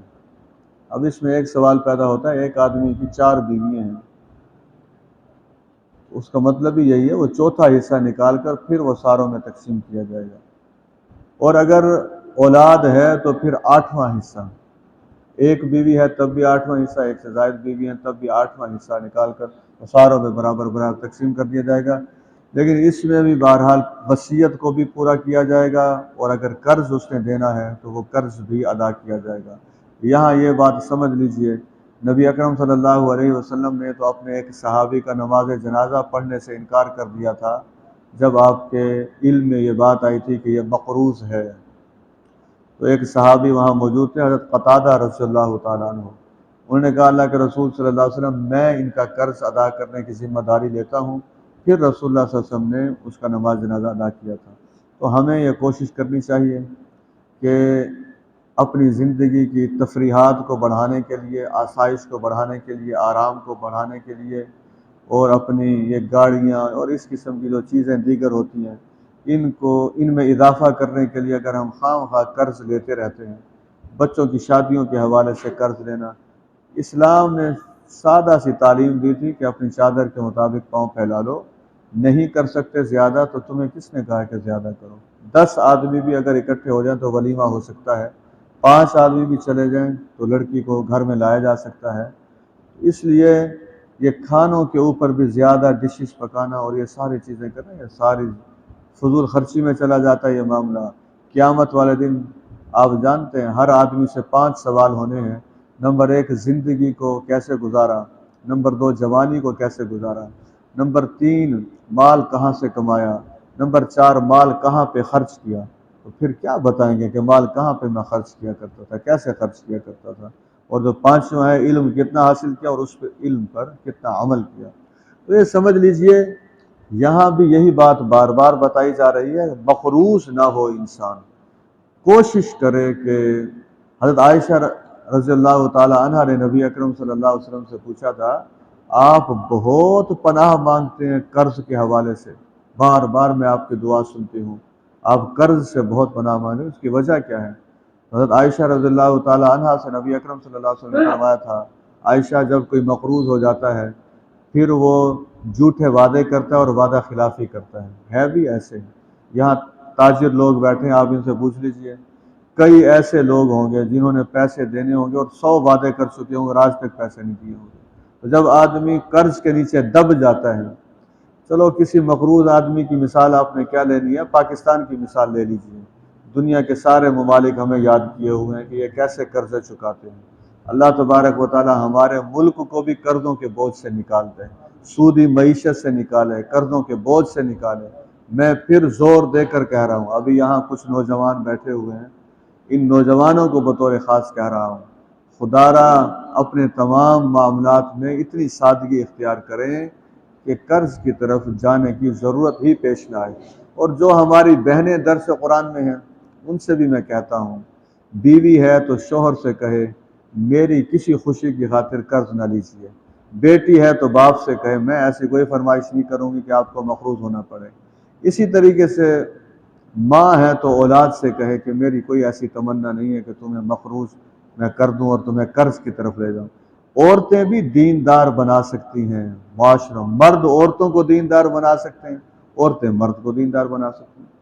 اب اس میں ایک سوال پیدا ہوتا ہے، ایک آدمی کی 4 بیویاں ہیں، اس کا مطلب ہی یہی ہے وہ چوتھا حصہ نکال کر پھر وہ ساروں میں تقسیم کیا جائے گا۔ اور اگر اولاد ہے تو پھر 8واں حصہ، ایک بیوی ہے تب بھی 8واں حصہ، ایک سے زائد بیوی ہیں تب بھی 8واں حصہ نکال کر ساروں میں برابر برابر تقسیم کر دیا جائے گا۔ لیکن اس میں بھی بہرحال وصیت کو بھی پورا کیا جائے گا، اور اگر قرض اس نے دینا ہے تو وہ قرض بھی ادا کیا جائے گا۔ یہاں یہ بات سمجھ لیجئے، نبی اکرم صلی اللہ علیہ وسلم نے تو اپنے ایک صحابی کا نماز جنازہ پڑھنے سے انکار کر دیا تھا جب آپ کے علم میں یہ بات آئی تھی کہ یہ مقروض ہے۔ تو ایک صحابی وہاں موجود تھے، حضرت قتادہ رضی اللہ تعالیٰ عنہ، انہوں نے کہا اللہ کے رسول صلی اللہ علیہ وسلم میں ان کا قرض ادا کرنے کی ذمہ داری لیتا ہوں۔ پھر رسول اللہ صلی اللہ علیہ وسلم نے اس کا نماز جنازہ ادا کیا تھا۔ تو ہمیں یہ کوشش کرنی چاہیے کہ اپنی زندگی کی تفریحات کو بڑھانے کے لیے، آسائش کو بڑھانے کے لیے، آرام کو بڑھانے کے لیے، اور اپنی یہ گاڑیاں اور اس قسم کی جو چیزیں دیگر ہوتی ہیں ان میں اضافہ کرنے کے لیے اگر ہم خواہ قرض لیتے رہتے ہیں، بچوں کی شادیوں کے حوالے سے قرض لینا، اسلام نے سادہ سی تعلیم دی تھی کہ اپنی چادر کے مطابق پاؤں پھیلا لو، نہیں کر سکتے زیادہ تو تمہیں کس نے کہا کہ زیادہ کرو؟ 10 آدمی بھی اگر اکٹھے ہو جائیں تو ولیمہ ہو سکتا ہے، 5 آدمی بھی چلے جائیں تو لڑکی کو گھر میں لایا جا سکتا ہے۔ اس لیے یہ کھانوں کے اوپر بھی زیادہ ڈشز پکانا اور یہ ساری چیزیں کرنا، یہ ساری فضول خرچی میں چلا جاتا ہے یہ معاملہ۔ قیامت والے دن آپ جانتے ہیں ہر آدمی سے 5 سوال ہونے ہیں۔ نمبر 1 زندگی کو کیسے گزارا، نمبر 2 جوانی کو کیسے گزارا، نمبر 3 مال کہاں سے کمایا، نمبر 4 مال کہاں پہ خرچ کیا۔ تو پھر کیا بتائیں گے کہ مال کہاں پہ میں خرچ کیا کرتا تھا، کیسے خرچ کیا کرتا تھا، اور جو 5واں ہے علم کتنا حاصل کیا اور اس پہ علم پر کتنا عمل کیا۔ تو یہ سمجھ لیجئے یہاں بھی یہی بات بار بار بتائی جا رہی ہے، مقروض نہ ہو انسان، کوشش کرے کہ حضرت عائشہ رضی اللہ تعالی عنہ نے نبی اکرم صلی اللہ علیہ وسلم سے پوچھا تھا آپ بہت پناہ مانگتے ہیں قرض کے حوالے سے، بار بار میں آپ کی دعا سنتی ہوں، آپ قرض سے بہت پناہ مانگتے، اس کی وجہ کیا ہے؟ حضرت عائشہ رضی اللہ تعالی عنہ سے نبی اکرم صلی اللہ علیہ وسلم نے فرمایا تھا عائشہ جب کوئی مقروض ہو جاتا ہے پھر وہ جھوٹے وعدے کرتا ہے اور وعدہ خلافی کرتا ہے بھی ایسے یہاں تاجر لوگ بیٹھے ہیں، آپ ان سے پوچھ لیجئے، کئی ایسے لوگ ہوں گے جنہوں نے پیسے دینے ہوں گے اور 100 وعدے کر چکے ہوں گے اور آج تک پیسے نہیں دیے ہوں گے۔ تو جب آدمی قرض کے نیچے دب جاتا ہے، چلو کسی مقروض آدمی کی مثال آپ نے کیا لینی ہے، پاکستان کی مثال لے لیجیے، دنیا کے سارے ممالک ہمیں یاد کیے ہوئے ہیں کہ یہ کیسے قرضے چکاتے ہیں۔ اللہ تبارک و تعالی ہمارے ملک کو بھی قرضوں کے بوجھ سے نکالتے ہیں، سودی معیشت سے نکالے، قرضوں کے بوجھ سے نکالے۔ میں پھر زور دے کر کہہ رہا ہوں، ابھی یہاں کچھ نوجوان بیٹھے ہوئے ہیں، ان نوجوانوں کو بطور خاص کہہ رہا ہوں، خدا را اپنے تمام معاملات میں اتنی سادگی اختیار کریں کہ قرض کی طرف جانے کی ضرورت ہی پیش نہ آئے۔ اور جو ہماری بہنیں درس قرآن میں ہیں ان سے بھی میں کہتا ہوں، بیوی ہے تو شوہر سے کہے میری کسی خوشی کی خاطر قرض نہ لیجیے، بیٹی ہے تو باپ سے کہے میں ایسی کوئی فرمائش نہیں کروں گی کہ آپ کو مقروض ہونا پڑے۔ اسی طریقے سے ماں ہے تو اولاد سے کہے کہ میری کوئی ایسی تمنا نہیں ہے کہ تمہیں مقروض میں کر دوں اور تمہیں قرض کی طرف لے جاؤں۔ عورتیں بھی دیندار بنا سکتی ہیں، معاشرہ مرد عورتوں کو دیندار بنا سکتے ہیں، عورتیں مرد کو دیندار بنا سکتی ہیں۔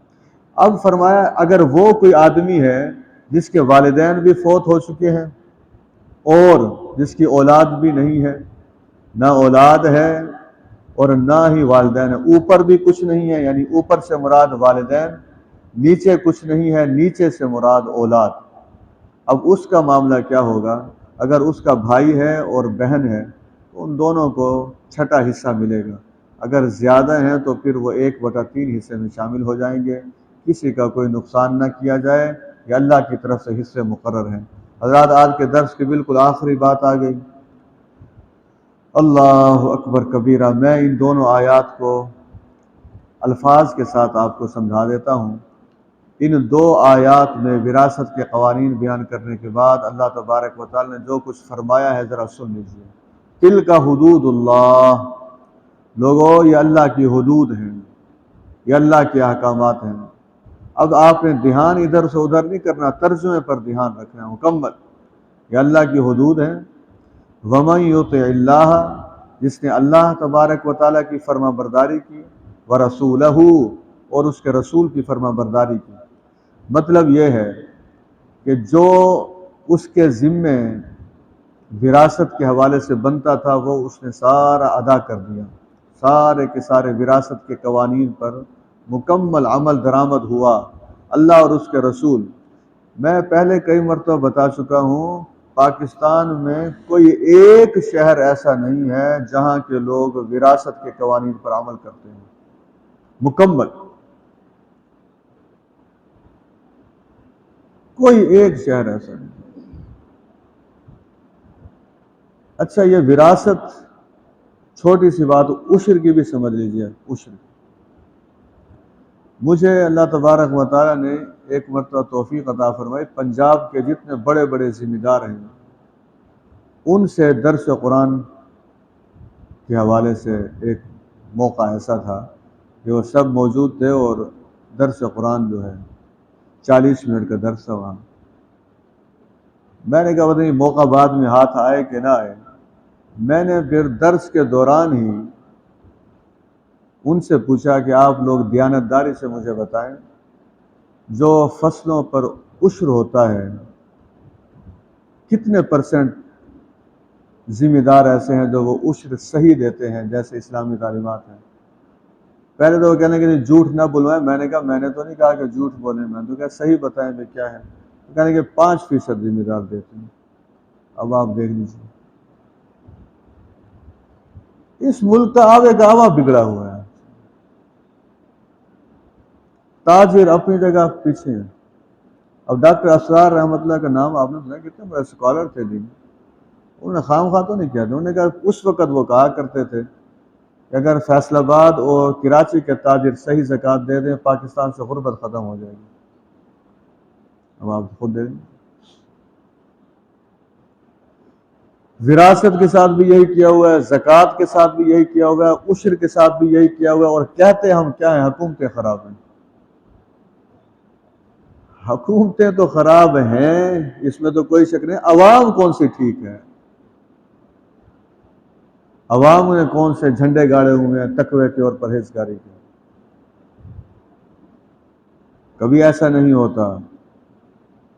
اب فرمایا اگر وہ کوئی آدمی ہے جس کے والدین بھی فوت ہو چکے ہیں اور جس کی اولاد بھی نہیں ہے، نہ اولاد ہے اور نہ ہی والدین ہے، اوپر بھی کچھ نہیں ہے، یعنی اوپر سے مراد والدین، نیچے کچھ نہیں ہے، نیچے سے مراد اولاد۔ اب اس کا معاملہ کیا ہوگا؟ اگر اس کا بھائی ہے اور بہن ہے تو ان دونوں کو چھٹا حصہ ملے گا، اگر زیادہ ہیں تو پھر وہ 1/3 حصے میں شامل ہو جائیں گے، کسی کا کوئی نقصان نہ کیا جائے، یہ اللہ کی طرف سے حصے مقرر ہیں۔ حضرات آج کے درس کی بالکل آخری بات آ گئی۔ اللہ اکبر کبیرہ، میں ان دونوں آیات کو الفاظ کے ساتھ آپ کو سمجھا دیتا ہوں۔ ان 2 آیات میں وراثت کے قوانین بیان کرنے کے بعد اللہ تبارک و تعالی نے جو کچھ فرمایا ہے ذرا سن لیجیے۔ تلک حدود اللہ، لوگوں یہ اللہ کی حدود ہیں، یہ اللہ کے احکامات ہیں۔ اب آپ نے دھیان ادھر سے ادھر نہیں کرنا، ترجمے پر دھیان رکھنا ہے مکمل۔ یہ اللہ کی حدود ہیں۔ وَمَن يُطِعِ اللَّهَ، جس نے اللہ تبارک و تعالیٰ کی فرما برداری کی، وَرَسُولَهُ، اور اس کے رسول کی فرما برداری کی۔ مطلب یہ ہے کہ جو اس کے ذمے وراثت کے حوالے سے بنتا تھا وہ اس نے سارا ادا کر دیا، سارے کے سارے وراثت کے قوانین پر مکمل عمل درآمد ہوا۔ اللہ اور اس کے رسول، میں پہلے کئی مرتبہ بتا چکا ہوں، پاکستان میں کوئی ایک شہر ایسا نہیں ہے جہاں کے لوگ وراثت کے قوانین پر عمل کرتے ہیں مکمل، کوئی ایک شہر ایسا نہیں۔ اچھا یہ وراثت، چھوٹی سی بات عشر کی بھی سمجھ لیجیے۔ عشر، مجھے اللہ تبارک و تعالیٰ نے ایک مرتبہ توفیق عطا فرمائی، پنجاب کے جتنے بڑے بڑے ذمہ دار ہیں ان سے درس قرآن کے حوالے سے ایک موقع ایسا تھا کہ وہ سب موجود تھے اور درس قرآن جو ہے 40 منٹ کا درس تھا وہاں۔ میں نے کہا پتہ نہیں موقع بعد میں ہاتھ آئے کہ نہ آئے، میں نے پھر درس کے دوران ہی ان سے پوچھا کہ آپ لوگ دیانتداری سے مجھے بتائیں، جو فصلوں پر عشر ہوتا ہے کتنے % ذمہ دار ایسے ہیں جو وہ عشر صحیح دیتے ہیں جیسے اسلامی تعلیمات ہیں؟ پہلے تو وہ کہنے کہ جھوٹ نہ بلوائیں، میں نے کہا میں نے تو نہیں کہا کہ جھوٹ بولیں، میں تو کہا صحیح بتائیں بھی کیا ہے، کہنے کہ 5% ذمہ دار دیتے ہیں۔ اب آپ دیکھ لیجیے اس ملک کا آب گاوا بگڑا ہوا ہے، تاجر اپنی جگہ پیچھے ہیں۔ اب ڈاکٹر اسرار رحمۃ اللہ کا نام آپ نے سنا، کتنے بڑے اسکالر تھے دین، انہوں نے خام خواہ تو نہیں کیا تھا، انہوں نے کہا اس وقت وہ کہا کرتے تھے کہ اگر فیصل آباد اور کراچی کے تاجر صحیح زکوٰۃ دے دیں پاکستان سے غربت ختم ہو جائے گی۔ اب آپ خود دے دیں۔ وراثت کے ساتھ بھی یہی کیا ہوا ہے، زکوٰۃ کے ساتھ بھی یہی کیا ہوا ہے، عشر کے ساتھ بھی یہی کیا ہوا ہے، اور کہتے ہم کیا ہیں؟ حکومتیں خراب ہیں۔ حکومتیں تو خراب ہیں، اس میں تو کوئی شک نہیں، عوام کون سی ٹھیک ہے؟ عوام نے کون سے جھنڈے گاڑے ہوئے ہیں تقوی کے اور پرہیزگاری کے؟ کبھی ایسا نہیں ہوتا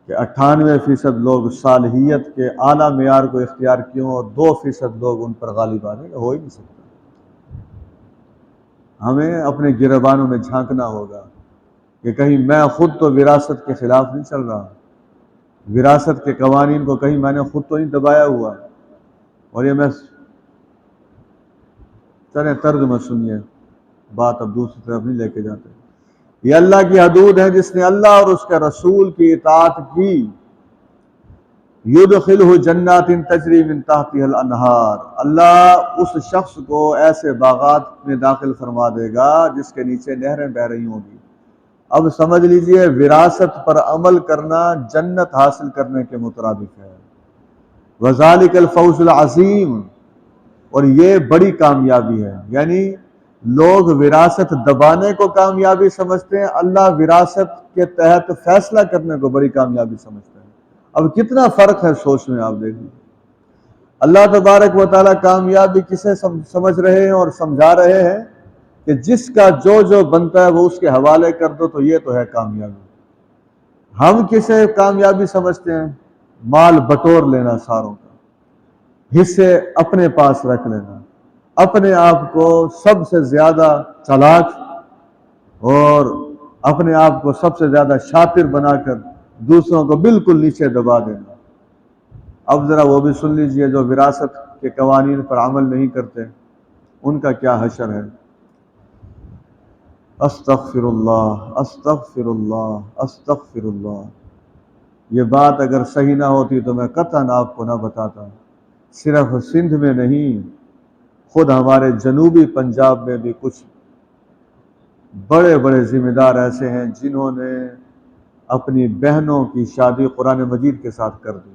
کہ 98% لوگ صالحیت کے اعلیٰ معیار کو اختیار کیوں اور 2% لوگ ان پر غالب آ رہے ہیں، ہو ہی نہیں سکتا۔ ہمیں اپنے گریبانوں میں جھانکنا ہوگا کہ کہیں میں خود تو وراثت کے خلاف نہیں چل رہا، وراثت کے قوانین کو کہیں میں نے خود تو نہیں دبایا ہوا، اور یہ میں چلیں ترجمہ سنیے، بات اب دوسری طرف نہیں لے کے جاتے۔ یہ اللہ کی حدود ہیں، جس نے اللہ اور اس کے رسول کی اطاعت کی، یدخلہ جنات تجری من تحتها الانہار، اللہ اس شخص کو ایسے باغات میں داخل فرما دے گا جس کے نیچے نہریں بہہ رہی ہوں گی۔ اب سمجھ لیجئے وراثت پر عمل کرنا جنت حاصل کرنے کے مترادف ہے۔ وذالک الفوز العظیم، اور یہ بڑی کامیابی ہے، یعنی لوگ وراثت دبانے کو کامیابی سمجھتے ہیں، اللہ وراثت کے تحت فیصلہ کرنے کو بڑی کامیابی سمجھتے ہیں۔ اب کتنا فرق ہے سوچ میں، آپ دیکھیں۔ اللہ تبارک و تعالیٰ کامیابی کسے سمجھ رہے ہیں اور سمجھا رہے ہیں کہ جس کا جو بنتا ہے وہ اس کے حوالے کر دو، تو یہ تو ہے کامیابی۔ ہم کسے کامیابی سمجھتے ہیں؟ مال بٹور لینا ساروں کا، حصے اپنے پاس رکھ لینا، اپنے آپ کو سب سے زیادہ چالاک اور اپنے آپ کو سب سے زیادہ شاطر بنا کر دوسروں کو بالکل نیچے دبا دینا۔ اب ذرا وہ بھی سن لیجئے جو وراثت کے قوانین پر عمل نہیں کرتے، ان کا کیا حشر ہے۔ استغفر اللہ، استغفر اللہ، استغفر اللہ۔ یہ بات اگر صحیح نہ ہوتی تو میں قطعاً آپ کو نہ بتاتا۔ صرف سندھ میں نہیں، خود ہمارے جنوبی پنجاب میں بھی کچھ بڑے بڑے ذمہ دار ایسے ہیں جنہوں نے اپنی بہنوں کی شادی قرآن مجید کے ساتھ کر دی۔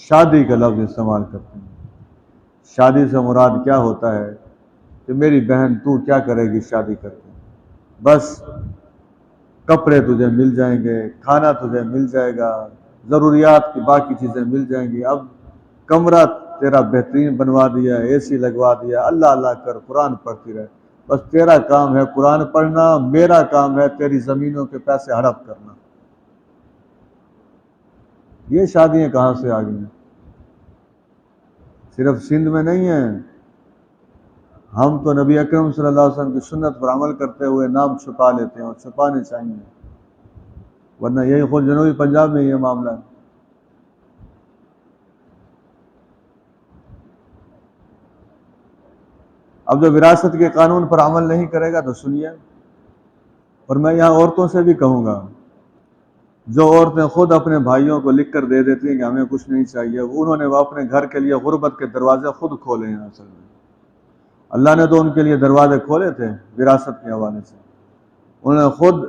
شادی کا لفظ استعمال کرتے ہیں۔ شادی سے مراد کیا ہوتا ہے کہ میری بہن تو کیا کرے گی شادی کر کے؟ بس کپڑے تجھے مل جائیں گے، کھانا تجھے مل جائے گا، ضروریات کی باقی چیزیں مل جائیں گی۔ اب کمرہ تیرا بہترین بنوا دیا، اے سی لگوا دیا، اللہ اللہ کر قرآن پڑھتی رہے، بس تیرا کام ہے قرآن پڑھنا، میرا کام ہے تیری زمینوں کے پیسے ہڑپ کرنا۔ یہ شادیاں کہاں سے آ گئی ہیں؟ صرف سندھ میں نہیں ہیں۔ ہم تو نبی اکرم صلی اللہ علیہ وسلم کی سنت پر عمل کرتے ہوئے نام چھپا لیتے ہیں، اور چھپانے چاہیے، ورنہ یہی خود جنوبی پنجاب میں یہ معاملہ ہے۔ اب جو وراثت کے قانون پر عمل نہیں کرے گا تو سنیے، اور میں یہاں عورتوں سے بھی کہوں گا، جو عورتیں خود اپنے بھائیوں کو لکھ کر دے دیتی ہیں کہ ہمیں کچھ نہیں چاہیے، انہوں نے وہ اپنے گھر کے لیے غربت کے دروازے خود کھولے ہیں۔ اصل میں اللہ نے تو ان کے لیے دروازے کھولے تھے وراثت کے حوالے سے، انہوں نے خود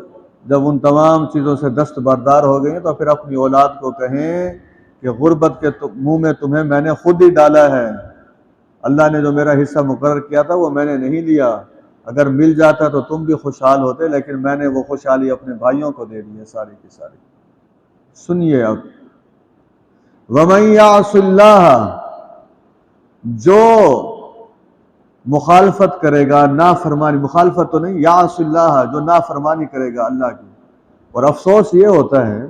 جب ان تمام چیزوں سے دستبردار ہو گئے تو پھر اپنی اولاد کو کہیں کہ غربت کے منہ میں تمہیں میں نے خود ہی ڈالا ہے، اللہ نے جو میرا حصہ مقرر کیا تھا وہ میں نے نہیں لیا، اگر مل جاتا تو تم بھی خوشحال ہوتے، لیکن میں نے وہ خوشحالی اپنے بھائیوں کو دے دی ہے ساری کی ساری۔ سنیے اب، وَمَن يَعْصِ اللَّهَ، جو مخالفت کرے گا، نافرمانی، مخالفت تو نہیں، یعص اللہ، جو نافرمانی کرے گا اللہ کی۔ اور افسوس یہ ہوتا ہے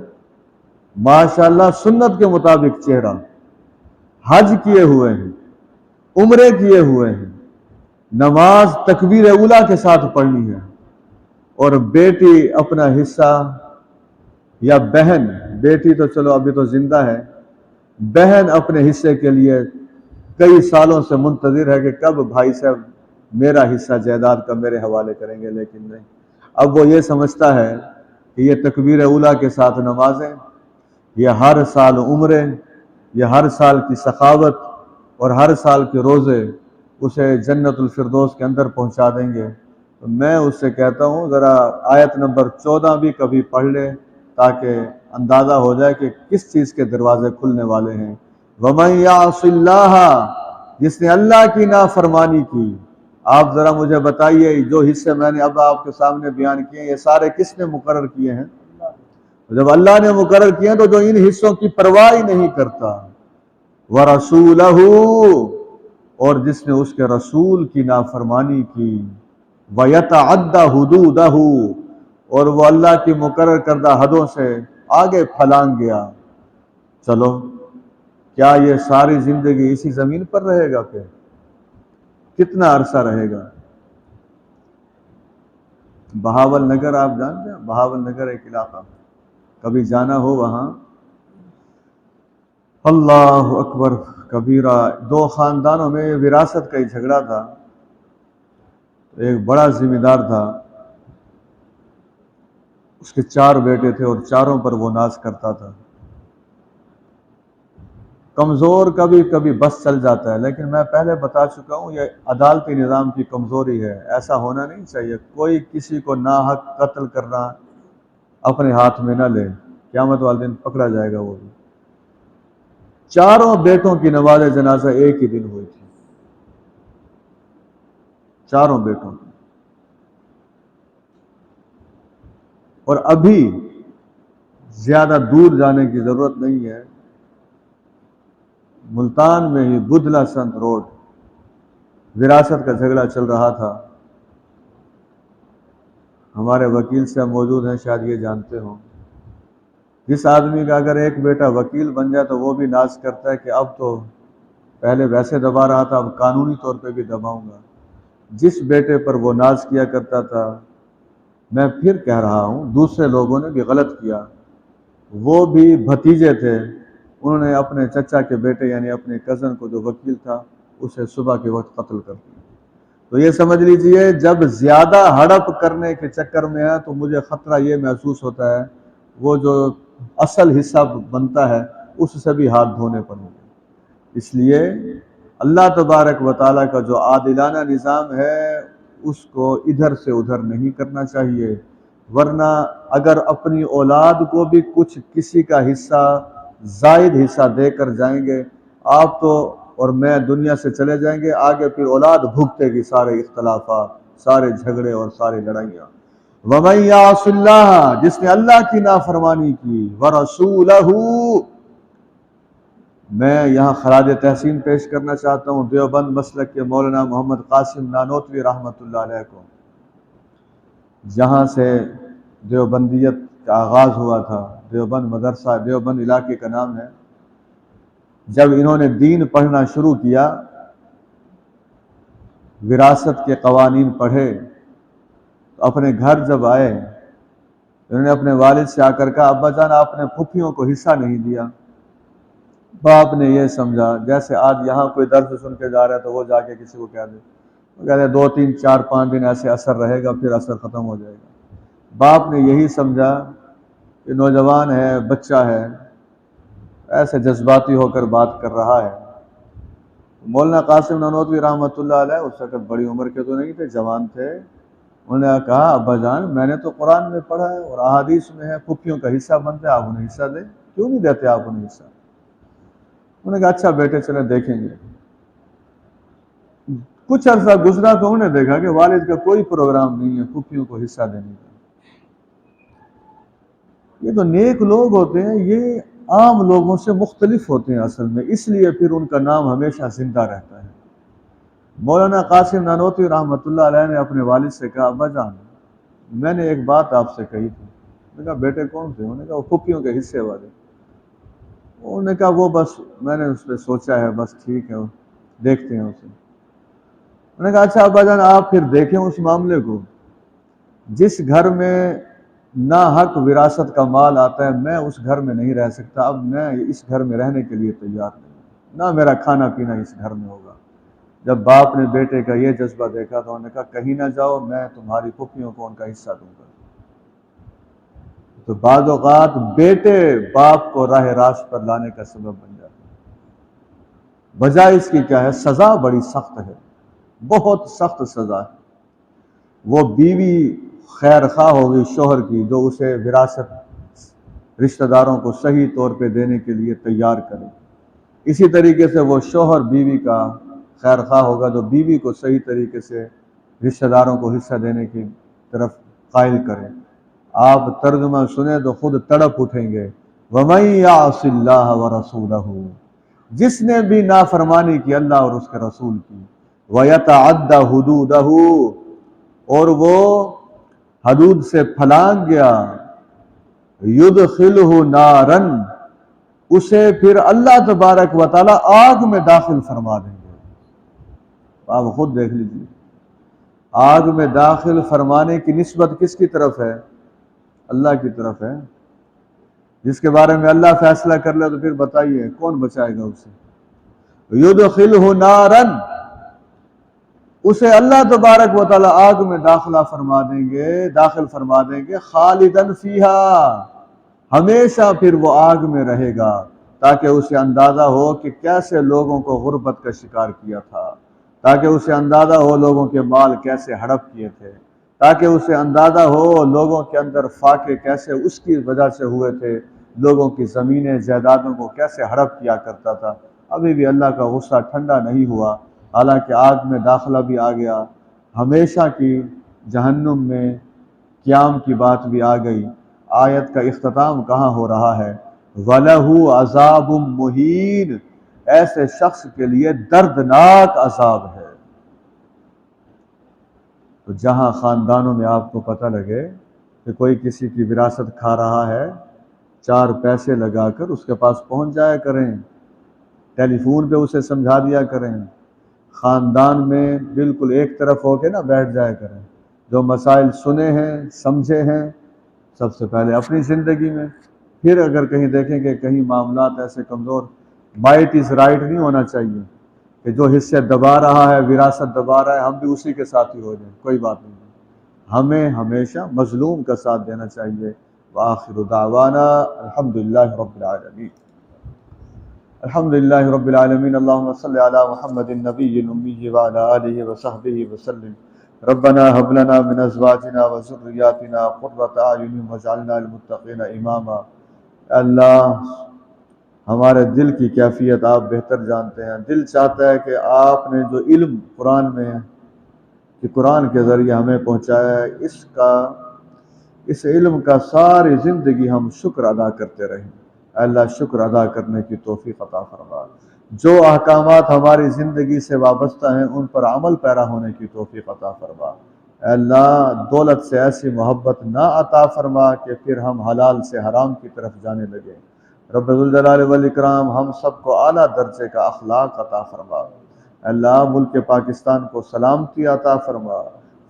ماشاءاللہ سنت کے مطابق چہرہ حج کیے ہوئے ہیں، عمرے کیے ہوئے ہیں، نماز تکبیر اولیٰ کے ساتھ پڑھنی ہے، اور بیٹی اپنا حصہ یا بہن، بیٹی تو چلو ابھی تو زندہ ہے، بہن اپنے حصے کے لیے کئی سالوں سے منتظر ہے کہ کب بھائی صاحب میرا حصہ جائیداد کا میرے حوالے کریں گے، لیکن نہیں۔ اب وہ یہ سمجھتا ہے کہ یہ تکبیر اولیٰ کے ساتھ نمازیں، یہ ہر سال عمرے، یہ ہر سال کی سخاوت اور ہر سال کے روزے اسے جنت الفردوس کے اندر پہنچا دیں گے۔ تو میں اس سے کہتا ہوں ذرا آیت نمبر 14 بھی کبھی پڑھ لے تاکہ اندازہ ہو جائے کہ کس چیز کے دروازے کھلنے والے ہیں۔ وَمَن يَعْصِ اللَّهَ، جس نے اللہ کی نافرمانی کی۔ آپ ذرا مجھے بتائیے، جو حصے میں نے اب آپ کے سامنے بیان کیے یہ سارے کس نے مقرر کیے ہیں؟ جب اللہ نے مقرر کیے تو جو ان حصوں کی پرواہ ہی نہیں کرتا، وَرَسُولَهُ، اور جس نے اس کے رسول کی نافرمانی کی، وَيَتَعَدَّ حُدُودَهُ، اور وہ اللہ کی مقرر کردہ حدوں سے آگے پھلانگ گیا۔ چلو، کیا یہ ساری زندگی اسی زمین پر رہے گا؟ پھر کتنا عرصہ رہے گا؟ بہاول نگر آپ جانتے ہیں؟ بہاول نگر ایک علاقہ، کبھی جانا ہو وہاں، اللہ اکبر کبیرہ، دو خاندانوں میں وراثت کا ہی جھگڑا تھا۔ ایک بڑا ذمہ دار تھا، اس کے 4 بیٹے تھے اور چاروں پر وہ ناز کرتا تھا۔ کمزور کبھی کبھی بس چل جاتا ہے، لیکن میں پہلے بتا چکا ہوں یہ عدالتی نظام کی کمزوری ہے، ایسا ہونا نہیں چاہیے۔ کوئی کسی کو ناحق قتل کرنا اپنے ہاتھ میں نہ لے، قیامت والے دن پکڑا جائے گا وہ بھی۔ چاروں بیٹوں کی نماز جنازہ ایک ہی دن ہوئی تھی، چاروں بیٹوں کی۔ اور ابھی زیادہ دور جانے کی ضرورت نہیں ہے، ملتان میں ہی بدلا سنت روڈ وراثت کا جھگڑا چل رہا تھا. ہمارے وکیل سے موجود ہیں، شاید یہ جانتے ہوں. جس آدمی کا اگر ایک بیٹا وکیل بن جائے تو وہ بھی ناز کرتا ہے کہ اب تو پہلے ویسے دبا رہا تھا، اب قانونی طور پہ بھی دباؤں گا. جس بیٹے پر وہ ناز کیا کرتا تھا، میں پھر کہہ رہا ہوں دوسرے لوگوں نے بھی غلط کیا، وہ بھی بھتیجے تھے، انہوں نے اپنے چچا کے بیٹے یعنی اپنے کزن کو جو وکیل تھا اسے صبح کے وقت قتل کر دیا. تو یہ سمجھ لیجئے جب زیادہ ہڑپ کرنے کے چکر میں ہے تو مجھے خطرہ یہ محسوس ہوتا ہے وہ جو اصل حصہ بنتا ہے اس سے بھی ہاتھ دھونے پڑیں گے. اس لیے اللہ تبارک و تعالیٰ کا جو عادلانہ نظام ہے اس کو ادھر سے ادھر نہیں کرنا چاہیے، ورنہ اگر اپنی اولاد کو بھی کچھ کسی کا حصہ زائد حصہ دے کر جائیں گے آپ تو اور میں دنیا سے چلے جائیں گے، آگے پھر اولاد بھگتے گی سارے اختلافات، سارے جھگڑے اور سارے لڑائیاں. وَمَن يَعْصِ اللَّهَ، جس نے اللہ کی نافرمانی کی، وَرَسُولَهُ. میں یہاں خراج تحسین پیش کرنا چاہتا ہوں دیوبند مسلک کے مولانا محمد قاسم نانوتوی رحمۃ اللہ علیہ کو، جہاں سے دیوبندیت کا آغاز ہوا تھا. دیوبند مدرسہ دیوبند علاقے کا نام ہے. جب انہوں نے دین پڑھنا شروع کیا، وراثت کے قوانین پڑھے، تو اپنے گھر جب آئے انہوں نے اپنے والد سے آ کر کہا ابا جان آپ نے پھوپھیوں کو حصہ نہیں دیا. باپ نے یہ سمجھا جیسے آج یہاں کوئی درس سن کے جا رہا ہے تو وہ جا کے کسی کو کہہ دے، وہ کہتے 2 3 4 5 دن ایسے اثر رہے گا پھر اثر ختم ہو جائے گا. باپ نے یہی سمجھا کہ نوجوان ہے، بچہ ہے، ایسے جذباتی ہو کر بات کر رہا ہے. مولانا قاسم نانوتوی رحمۃ اللہ علیہ اس وقت بڑی عمر کے تو نہیں تھے، جوان تھے. انہوں نے کہا ابا جان میں نے تو قرآن میں پڑھا ہے اور احادیث میں ہے پھوپھیوں کا حصہ بنتا ہے، آپ انہیں حصہ دیں، کیوں نہیں دیتے آپ انہیں حصہ؟ انہوں نے کہا اچھا بیٹے چلیں دیکھیں گے. کچھ عرصہ گزرا تو انہوں نے دیکھا کہ والد کا کوئی پروگرام نہیں ہے پھوپھیوں کو حصہ دینے کا. یہ تو نیک لوگ ہوتے ہیں، یہ عام لوگوں سے مختلف ہوتے ہیں اصل میں، اس لیے پھر ان کا نام ہمیشہ زندہ رہتا ہے. مولانا قاسم نانوتوی رحمۃ اللہ علیہ نے اپنے والد سے کہا ابا جان میں نے ایک بات آپ سے کہی تھی. انہوں نے کہا بیٹے کون سے؟ انہوں نے کہا وہ پھوپھیوں کے حصے والے. انہوں نے کہا وہ بس میں نے اس پہ سوچا ہے، بس ٹھیک ہے دیکھتے ہیں اسے. انہوں نے کہا اچھا ابا جان آپ پھر دیکھیں اس معاملے کو. جس گھر میں ناحق وراثت کا مال آتا ہے میں اس گھر میں نہیں رہ سکتا، اب میں اس گھر میں رہنے کے لیے تیار نہیں، نہ میرا کھانا پینا اس گھر میں ہوگا. جب باپ نے بیٹے کا یہ جذبہ دیکھا تو انہوں نے کہا کہیں نہ جاؤ، میں تمہاری پھوپھیوں کو ان کا حصہ دوں گا. تو بعض اوقات بیٹے باپ کو راہ راست پر لانے کا سبب بن جاتے ہیں. بجائے اس کی کیا ہے، سزا بڑی سخت ہے، بہت سخت سزا ہے. وہ بیوی خیر خواہ ہوگی شوہر کی جو اسے وراثت رشتہ داروں کو صحیح طور پہ دینے کے لیے تیار کرے، اسی طریقے سے وہ شوہر بیوی کا خیر خواہ ہوگا جو بیوی کو صحیح طریقے سے رشتہ داروں کو حصہ دینے کی طرف قائل کرے. آپ ترجمہ سنیں تو خود تڑپ اٹھیں گے. وَمَن يَعْصِ اللَّهَ وَرَسُولَهُ، جس نے بھی نافرمانی کی اللہ اور اس کے رسول کی، وَيَتَعَدَّ حُدُودَهُ، اور وہ حدود سے پھلانگ گیا، يُدْخِلْهُ نَارًا، اسے پھر اللہ تبارک و تعالی آگ میں داخل فرما دیں گے. آپ خود دیکھ لیجیے آگ میں داخل فرمانے کی نسبت کس کی طرف ہے؟ اللہ کی طرف ہے. جس کے بارے میں اللہ فیصلہ کر لے تو پھر بتائیے کون بچائے گا اسے؟ یدخلہ نارا، اسے اللہ تبارک و تعالی آگ میں داخل فرما دیں گے خالدن فیہا، ہمیشہ پھر وہ آگ میں رہے گا، تاکہ اسے اندازہ ہو کہ کیسے لوگوں کو غربت کا شکار کیا تھا، تاکہ اسے اندازہ ہو لوگوں کے مال کیسے ہڑپ کیے تھے، تاکہ اسے اندازہ ہو لوگوں کے اندر فاقے کیسے اس کی وجہ سے ہوئے تھے، لوگوں کی زمینیں جائیدادوں کو کیسے ہڑپ کیا کرتا تھا. ابھی بھی اللہ کا غصہ ٹھنڈا نہیں ہوا، حالانکہ آگ میں داخلہ بھی آ گیا، ہمیشہ کی جہنم میں قیام کی بات بھی آ گئی. آیت کا اختتام کہاں ہو رہا ہے؟ وَلَهُ عَذَابٌ مُّهِینٌ، ایسے شخص کے لیے دردناک عذاب ہے۔ تو جہاں خاندانوں میں آپ کو پتہ لگے کہ کوئی کسی کی وراثت کھا رہا ہے، 4 پیسے لگا کر اس کے پاس پہنچ جایا کریں، ٹیلی فون پہ اسے سمجھا دیا کریں، خاندان میں بالکل ایک طرف ہو کے نہ بیٹھ جایا کریں، جو مسائل سنے ہیں سمجھے ہیں سب سے پہلے اپنی زندگی میں، پھر اگر کہیں دیکھیں کہ کہیں معاملات ایسے کمزور، مائٹ از رائٹ نہیں ہونا چاہیے کہ جو حصے دبا رہا ہے، وراثت دبا رہا ہے، ہم بھی اسی کے ساتھ ہی ہو جائیں، کوئی بات نہیں، ہمیں ہمیشہ مظلوم کا ساتھ دینا چاہیے۔ وآخر دعوانا الحمدللہ رب العالمین۔ الحمدللہ رب العالمین، اللہم صلی علی محمد النبی الامی وعلی آلہ وصحبہ وسلم۔ ربنا هب لنا من ازواجنا وذرياتنا قرۃ اعین واجعلنا للمتقین اماما۔ اللہ، ہمارے دل کی کیفیت آپ بہتر جانتے ہیں، دل چاہتا ہے کہ آپ نے جو علم قرآن میں کہ قرآن کے ذریعے ہمیں پہنچایا ہے، اس علم کا ساری زندگی ہم شکر ادا کرتے رہیں۔ اللہ شکر ادا کرنے کی توفیق عطا فرما، جو احکامات ہماری زندگی سے وابستہ ہیں ان پر عمل پیرا ہونے کی توفیق عطا فرما۔ اللہ دولت سے ایسی محبت نہ عطا فرما کہ پھر ہم حلال سے حرام کی طرف جانے لگے۔ رب ذوالجلال والاکرام ہم سب کو اعلیٰ درجے کا اخلاق عطا فرما۔ اللہ ملک پاکستان کو سلامتی عطا فرما،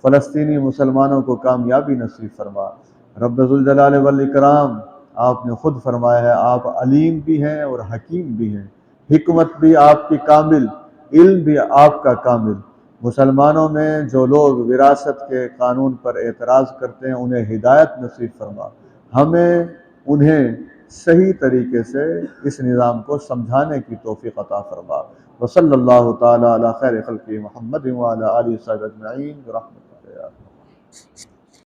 فلسطینی مسلمانوں کو کامیابی نصیب فرما۔ رب ذوالجلال والاکرام آپ نے خود فرمایا ہے آپ علیم بھی ہیں اور حکیم بھی ہیں، حکمت بھی آپ کی کامل، علم بھی آپ کا کامل۔ مسلمانوں میں جو لوگ وراثت کے قانون پر اعتراض کرتے ہیں انہیں ہدایت نصیب فرما، ہمیں انہیں صحیح طریقے سے اس نظام کو سمجھانے کی توفیق عطا فرما۔ وصلی اللہ تعالی علی خیر خلق محمد وعلی آلہ وصحبہ اجمعین برحمتک یا ارحم۔